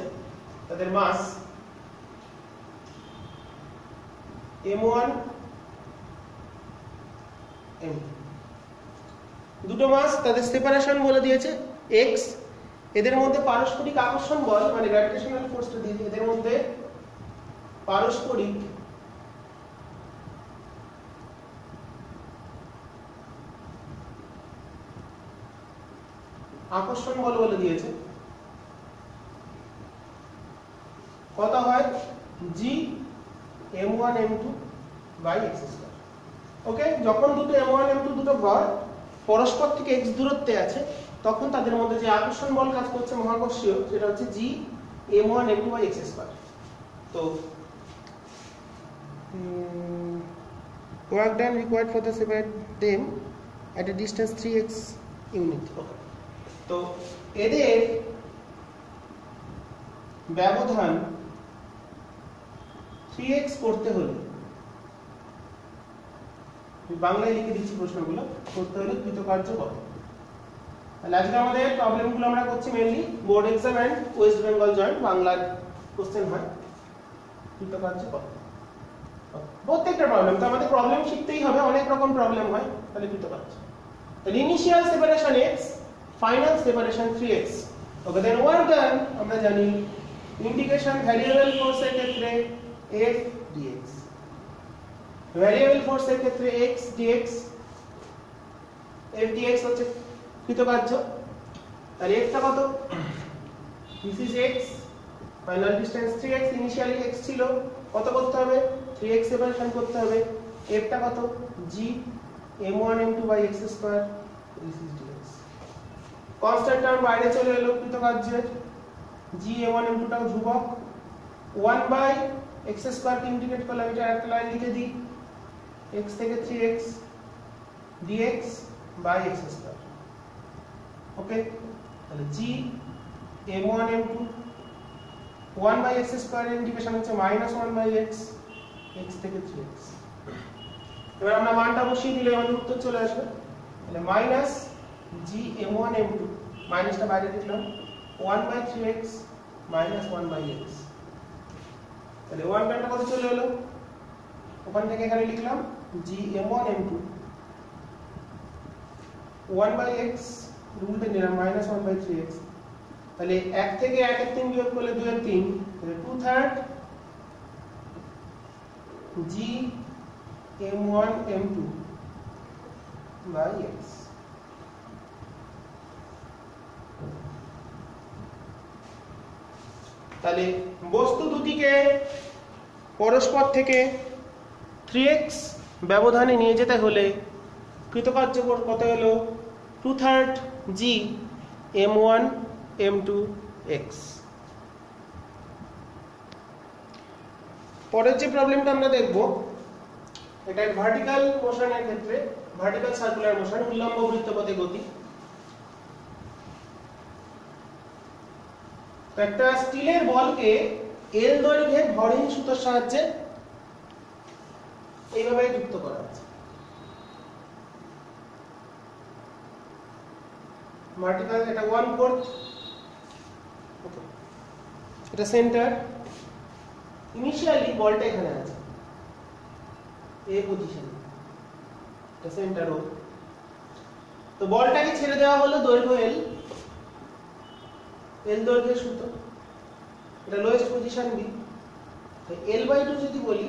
তাদের মাস m1 m2, দুটো মাস, তাদের সেপারেশন বলে দিয়েছে x, এদের মধ্যে পারস্পরিক আকর্ষণ বল মানে গ্র্যাভিটেশনাল ফোর্সটা দিয়েছে, এদের মধ্যে পারস্পরিক আকর্ষণ বল বলে দিয়েছে, কত হয়? g m1 m2 by x square. Okay, যখন দুটো m1 m2 দুটো ভর পরস্পর থেকে x দূরত্বে আছে, তখন তাদের মধ্যে যে আকর্ষণ বল কাজ করছে মহাকর্ষীয়, সেটা হচ্ছে g m1 m2 by x square. তো work done required for the separate them at a distance 3x unit. Okay, তো এদের ব্যবধান 3x করতে হলে, বাংলায় লিখে দিচ্ছি প্রশ্নগুলো, করতে হলে কৃতকার্য কত। তাহলে আজকে আমাদের প্রবলেমগুলো আমরা করছি mainly board exam and West Bengal joint, বাংলার কোশ্চেন হয় কৃতকার্য কত। প্রত্যেকটা প্রবলেম তো আমাদের প্রবলেম শিখতেই হবে, অনেক রকম প্রবলেম হয়, তাহলে কৃতকার্য। তাহলে initial separation x, final separation 3x। ওকে, দেন ওয়ার্ক ডান আমরা জানি ইন্টিগ্রেশন ভ্যারিয়েবল ফোর্সের ক্ষেত্রে f dx, ভ্যারিয়েবল ফোর্সের ক্ষেত্রে x dx, f dx হচ্ছে কৃতকার্য। তাহলে f টা কত? this is x, final distance 3x, initially x ছিল, কত করতে হবে? 3x সেপারেশন করতে হবে। f টা কত? g m1 m2 by x square, this is dx। Constant term বাইরে চলে এলো কৃতকার্যের, g m1 m2 টাও ধ্রুবক, 1 বাই x স্কয়ার কে ইন্টিগ্রেট করলাম, এটা একটা লাইন লিখে দিই, x থেকে 3x dx by x square. Okay, তাহলে g m1 m2 1 by x square এর ইন্টিগ্রেশন হচ্ছে -1 বাই x, x থেকে 3x। এবার আমরা মানটা বসিয়ে দিলে আমাদের উত্তর চলে আসবে। তাহলে মাইনাস g m1 m2, মাইনাসটা বাইরে লিখলাম, 1 by 3x minus 1 by x। তাহলে 1 টাটা কত চলে এলো, ওখান থেকে এখানে লিখলাম g m1 m2 1 by x রুটে নিলাম মাইনাস 1 বাই 3x। তাহলে 1 থেকে 1 এর 3 বিয়োগ করলে 2 এর 3, তাহলে 2/3 g m1 m2 by x। তাহলে বস্তু দুটিকে পরস্পর থেকে 3x ব্যবধানে নিয়ে যেতে হলে কৃতকার্য কত হলো, 2/3 g m1 m2 x। পরের যে প্রবলেমটা আমরা দেখব, এটা ভার্টিক্যাল মোশনের ক্ষেত্রে, ভার্টিক্যাল সার্কুলার মোশন, উল্লম্ব বৃত্তপথে গতি। একটা স্টিলের বলকে এল দৈর্ঘ্যের ভরহীন সুতোর সাহায্যে এইভাবে যুক্ত করা হচ্ছে। ভার্টিক্যাল, এটা 1/4, এটা সেন্টার। ইনিশিয়ালি বলটা এখানে আছে এ পজিশনে, এটা সেন্টার ও। তো বলটাকে ছেড়ে দেওয়া হলো দৈর্ঘ্য এল, এল দৈর্ঘ্যের সুতো, এটা লোয়েস্ট পজিশন বি। l/2 যদি বলি,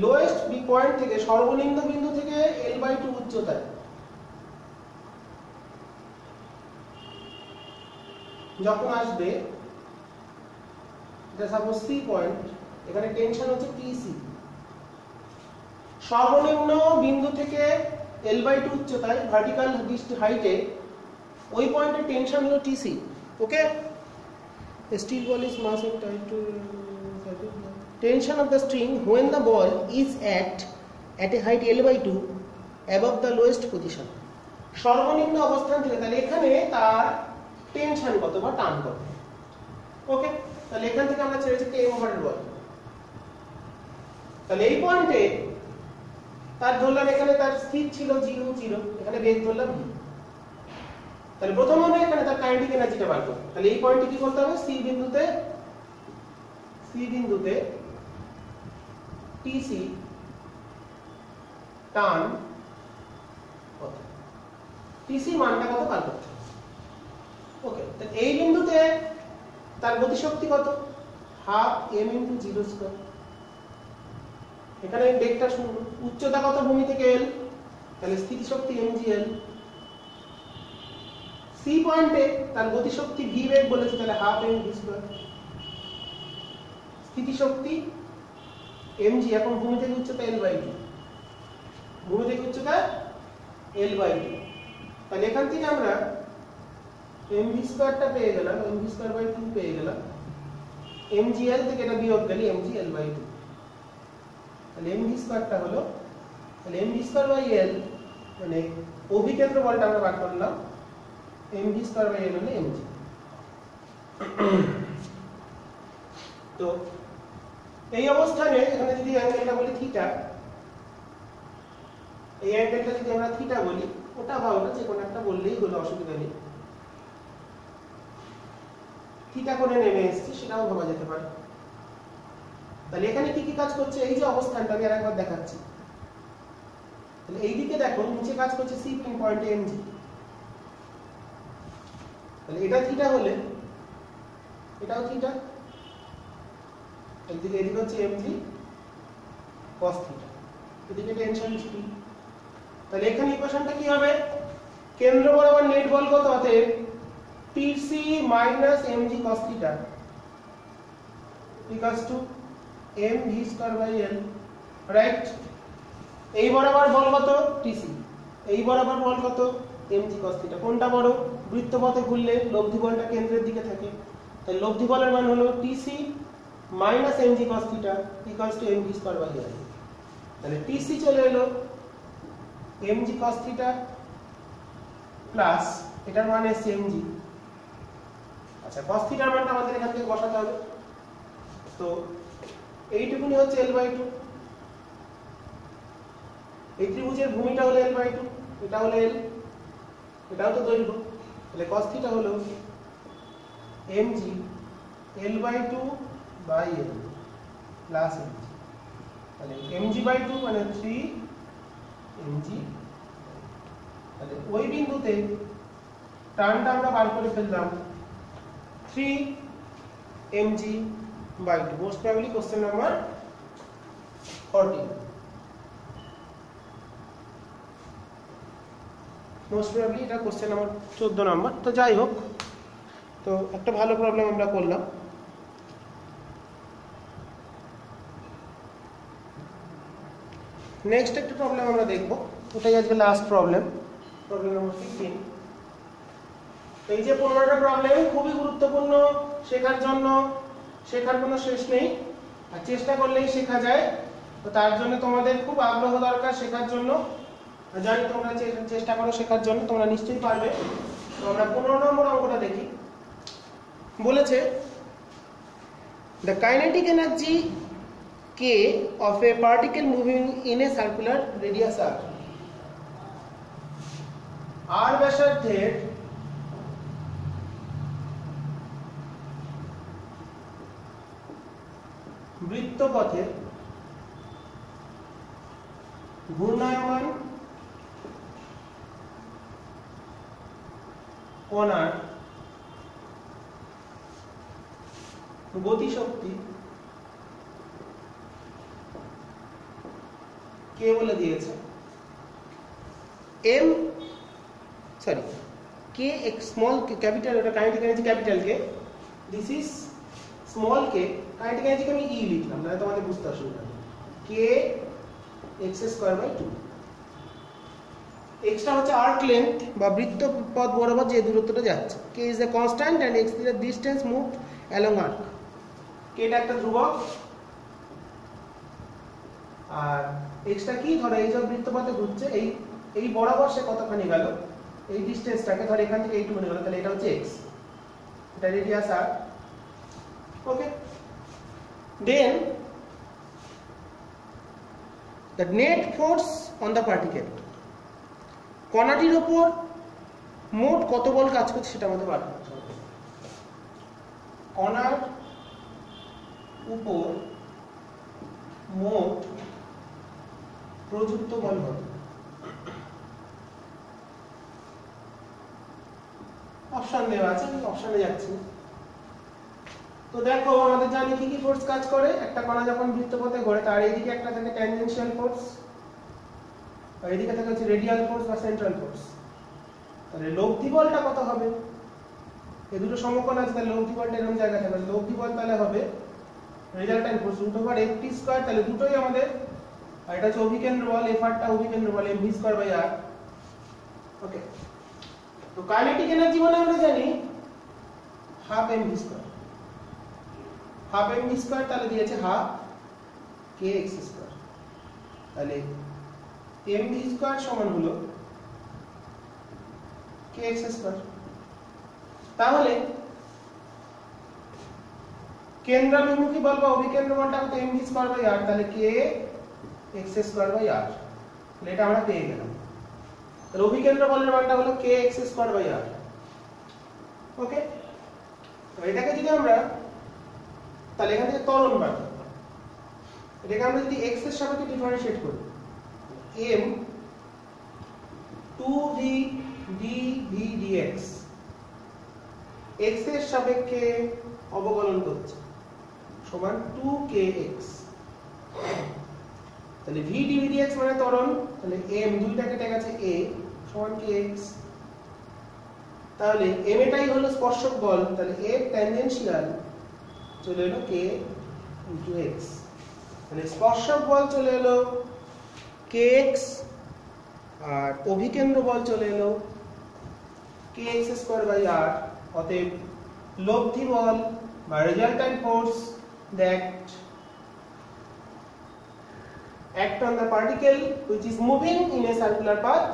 লোয়েস্ট বি পয়েন্ট থেকে, সর্বনিম্ন বিন্দু থেকে l/2 উচ্চতায় যখন আসবে, এটা সাপোজ সি পয়েন্ট, এখানে টেনশন হচ্ছে টিসি। সর্বনিম্ন বিন্দু থেকে l/2 উচ্চতায় ভার্টিক্যাল হাইটে ওই পয়েন্টে টেনশন হলো TC. Okay, a steel ball is mass and tied to tension of the string when the ball is at a height l/2 above the lowest position। সর্বনিম্ন অবস্থান থেকে, তাহলে এখানে তার টেনশন কত বা টান কত। ওকে, তাহলে এখান থেকে আমরা ছেড়েছি কে ওভারের বল। তাহলে এই পয়েন্টে তার ধরলাম, এখানে তার স্থির ছিল g0, এখানে বেগ ধরলাম v। তাহলে প্রথম আমরা এখানে তার কাইনেটিক এনার্জিটা বার করব। তাহলে এই পয়েন্টে কি করতে হবে, সি বিন্দুতে টিসি টান কত, টিসি মানটা কত বার করতে হবে। ওকে, তো এই বিন্দুতে তার গতিশক্তি কত, হাফ m * 0²। এখানে বেগটা 0, উচ্চতা কত ভূমি থেকে l, তাহলে স্থিতিশক্তি mgl। সি পয়েন্টে তার গতিশক্তি v বেগ বলেছে, তাহলে হাফ mv²। স্থিতিশক্তি mg, এখন ভূমি থেকে উচ্চতা l/2, ভূমি থেকে উচ্চতা l/2। তাহলে এখান থেকে আমরা mv²টা পেয়ে গেলাম, mv²/2 পেয়ে গেলাম। mgl থেকে এটা বিয়োগ গেলে mgl/2। তাহলে mv²টা হলো, তাহলে mv²/l মানে অভিকেন্দ্র বলটা আমরা বার করলাম, mv²/l হলো mg। তো এই অবস্থানে এখানে যদি অ্যাঙ্গেলটা বলি থিটা, এই অ্যাঙ্গেলটা যদি আমরা থিটা বলি, ওটা বা ওটা যে কোনো একটা বললেই হলো, অসুবিধা নেই। থিটা কোণে নেমে এসেছি সেটাও ভাবা যেতে পারে। তাহলে এখানে কি কি কাজ করছে, এই যে অবস্থানটা আমি আরেকবার দেখাচ্ছি। তাহলে এই দিকে দেখো, নিচে কাজ করছে সি পয়েন্টে mg। তাহলে এটা থিটা হলে এটাও থিটা, এদিকে হচ্ছে mg cos থিটা, এদিকে টেনশন ছিল। তাহলে এখানে ইকুয়েশনটা কি হবে, কেন্দ্র বরাবর নেট বল কত, অতএব TC - mg cos theta equals to mv²/l, right. এই বরাবর বল কত, TC, এই বরাবর বল কত, mg cos থিটা। কোনটা বড়, বৃত্তপথে ঘুরলে লব্ধি বলটা কেন্দ্রের দিকে থাকে, তাই লব্ধি বলের মান হলো TC minus mg cos theta equals to mv square by r. তাহলে টিসি চলে এলো এমজি কস থিটা প্লাস এটার মান এসছে এমজি। আচ্ছা কস থিটার মানটা আমাদের এখান থেকে বসাতে হবে, তো এইটুকুনি হচ্ছে l/2। এই ত্রিভুজের ভূমিটা হলো l/2, এটা হলো l, এটাও তো দৈর্ঘ্য, তাহলে cos থিটা হলো mg l/2 by l plus mg। তাহলে mg/2 মানে 3mg। তাহলে ওই বিন্দুতে টার্মটা আমরা বার করে ফেললাম 3mg/2। Most probably question number 14, most probably এটা কোশ্চেন নাম্বার 14 নাম্বার। তো যাই হোক, তো একটা ভালো প্রবলেম আমরা করলাম। নেক্সট একটা প্রবলেম আমরা দেখব, ওটাই আজকে লাস্ট প্রবলেম, প্রবলেম নাম্বার 15। এই যে 15টা প্রবলেম খুবই গুরুত্বপূর্ণ শেখার জন্য, শেখার কোনো শেষ নেই, আর চেষ্টা করলেই শেখা যায়। তো তার জন্য তোমাদের খুব আগ্রহ দরকার শেখার জন্য, জানি তোমরা চেষ্টা করো শেখার জন্য, তোমরা নিশ্চয়ই পারবে। তো আমরা 15 নম্বর অঙ্কটা দেখি। বলেছে the kinetic energy k of a particle moving in a circular radius r, r ব্যাসার্ধের বৃত্তপথে ঘূর্ণায়মান কণার গতিশক্তি কে বলে দিয়েছে কে স্মল ক্যাপিটাল, এটা kinetic energy capital K, this is small k, kinetic energy k আমি ই লিখলাম না তোমাদের বুঝতে অসুবিধা হবে, কে x²/2। x টা হচ্ছে আর্ক লেন্থ বা বৃত্তপথ বরাবর যে দূরত্বটা যাচ্ছে, k is a constant and x is the distance moved along arc। k টা একটা ধ্রুবক, আর x টা কি, ধরো এই যে বৃত্তপথে ঘুরছে, এই বরাবর সে কতখানি গেল, এই ডিসটেন্সটাকে ধরো এখান থেকে এইটুকুনি গেল, তাহলে এটা হচ্ছে x, এটা radius r। Okay, then the net force on the particle, কণাটির উপর মোট কত বল কাজ করছে সেটা আমাদের বার করতে হবে। কণার উপর মোট প্রযুক্ত বল হবে, অপশন দেওয়া আছে, আমি অপশনে যাচ্ছি। তো দেখো আমাদের জানি কি কি ফোর্স কাজ করে, একটা কণা যখন বৃত্তপথে ঘোরে তার এইদিকে একটা থাকে ট্যানজেনশিয়াল ফোর্স, আর এইদিকে থাকে হচ্ছে রেডিয়াল ফোর্স বা সেন্ট্রাল ফোর্স। তাহলে লব্ধি বলটা কত হবে, এই দুটো সমকোণ আছে, তাহলে লব্ধি বলটা এরকম জায়গায় থাকবে, লব্ধি বল তাহলে হবে রেজাল্ট্যান্ট ফোর্স √FT², তাহলে দুটোই আমাদের, আর এটা হচ্ছে অভিকেন্দ্র বল, এফআরটা অভিকেন্দ্র বল mv²/r। ওকে, তো কাইনেটিক এনার্জি মানে আমরা জানি হাফ mv², হাফ mv², তাহলে দিয়েছে হাফ kx², তাহলে mv² সমান হলো kx²। তাহলে কেন্দ্রাভিমুখী বল বা অভিকেন্দ্র বলটা হচ্ছে mv²/r, তাহলে kx²/r, তাহলে এটা আমরা পেয়ে গেলাম। তাহলে অভিকেন্দ্র বলের মানটা হলো kx²/r। ওকে, তো এটাকে যদি আমরা, তাহলে এখান থেকে ত্বরণ বার করব, এটাকে আমরা যদি x এর সাপেক্ষে ডিফারেন্সিয়েট করি, m 2v dv dx, x এর সাপেক্ষে অবকলন করছে সমান 2kx, তাহলে v dv dx মানে ত্বরণ, তাহলে m দুইটা কেটে গেছে, a সমান kx। তাহলে m এটাই হলো স্পর্শক বল, তাহলে f ট্যানজেনশিয়াল চলে এলো k * x, তাহলে স্পর্শক বল চলে এলো kx, আর অভিকেন্দ্র বল চলে এলো kx²/r। অতএব লব্ধি বল বা resultant force that act on the particle which is moving in a circular path,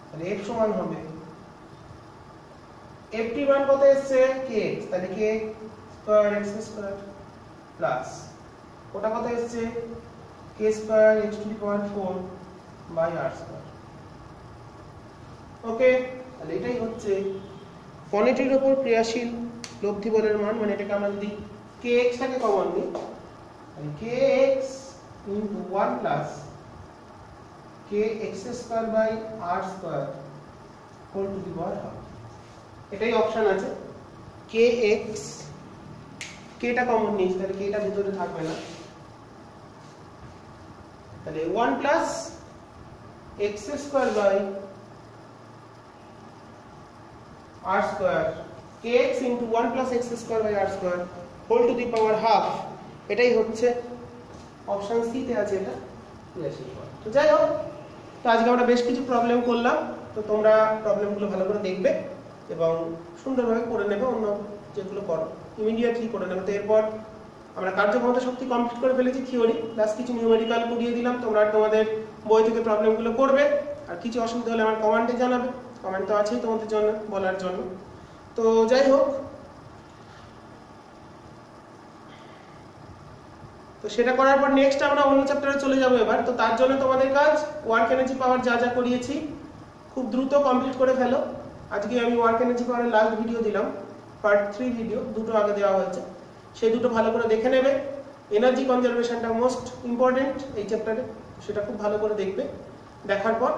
তাহলে f সমান হবে ft1 কত এসেছে kx, তাহলে k square x square plus ওটা কত এসেছে k square x to the power 4 by r square. Okay, তাহলে এটাই হচ্ছে কোয়ান্টিটির উপর ক্রিয়াশীল লব্ধি বলের মান। মানে এটাকে আমরা যদি kx টাকে কমন নিই, তাহলে kx into 1 plus kx square by r square whole to the power half। এটাই অপশন আছে kx, k টা কমন নিয়েছি তাহলে k টা ভিতরে থাকবে না, তাহলে 1 plus x square by r square kx into 1 plus x square by r square whole to the power half, এটাই হচ্ছে অপশন সি তে আছে এটা ক্রিয়াশীল পদ। তো যাই হোক, তো আজকে আমরা বেশ কিছু প্রবলেম করলাম, তো তোমরা প্রবলেমগুলো ভালো করে দেখবে এবং সুন্দরভাবে করে নেবে, অন্য যেগুলো করো ইমিডিয়েটলি করে নেবে। তো এরপর আমরা কার্যক্ষমতা শক্তি কমপ্লিট করে ফেলেছি থিওরি, প্লাস কিছু নিউমেরিক্যাল করিয়ে দিলাম, তোমরা তোমাদের বই থেকে প্রবলেমগুলো করবে। আর কিছু অসুবিধা হলে আমার কমেন্টে জানাবে, কমেন্ট তো আছেই তোমাদের জন্য বলার জন্য। তো যাই হোক, তো সেটা করার পর নেক্সট আমরা অন্য চ্যাপ্টারে চলে যাব এবার। তো তার জন্য তোমাদের কাজ ওয়ার্ক এনার্জি পাওয়ার যা যা করিয়েছি খুব দ্রুত কমপ্লিট করে ফেলো। আজকে আমি ওয়ার্ক এনার্জি পাওয়ারের লাস্ট ভিডিও দিলাম, পার্ট 3 ভিডিও, দুটো আগে দেওয়া হয়েছে, সেই দুটো ভালো করে দেখে নেবে। এনার্জি কনজারভেশনটা মোস্ট ইম্পর্টেন্ট এই চ্যাপ্টারে, সেটা খুব ভালো করে দেখবে, দেখার পর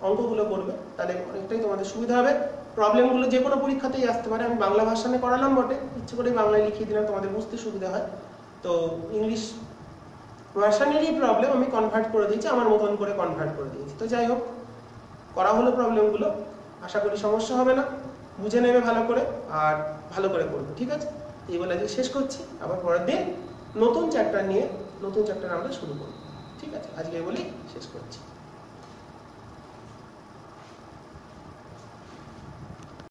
অঙ্কগুলো করবে, তাহলে অনেকটাই তোমাদের সুবিধা হবে। প্রবলেমগুলো যে কোনো পরীক্ষাতেই আসতে পারে, আমি বাংলা ভার্সনে করালাম বটে, ইচ্ছে করে বাংলায় লিখিয়ে দিলাম, তোমাদের বুঝতে সুবিধা হয়। তো ইংলিশ ভার্সনেরই প্রবলেম আমি কনভার্ট করে দিয়েছি, আমার মতন করে কনভার্ট করে দিয়েছি। তো যাই হোক, করা হলো প্রবলেমগুলো, আশা করি সমস্যা হবে না, বুঝে নেবে ভালো করে আর ভালো করে করবে, ঠিক আছে? এই বলে আজকে শেষ করছি, আবার পরের দিন নতুন চ্যাপ্টার নিয়ে নতুন চ্যাপ্টার আমরা শুরু করব, ঠিক আছে? আজকে এই বলেই শেষ করছি।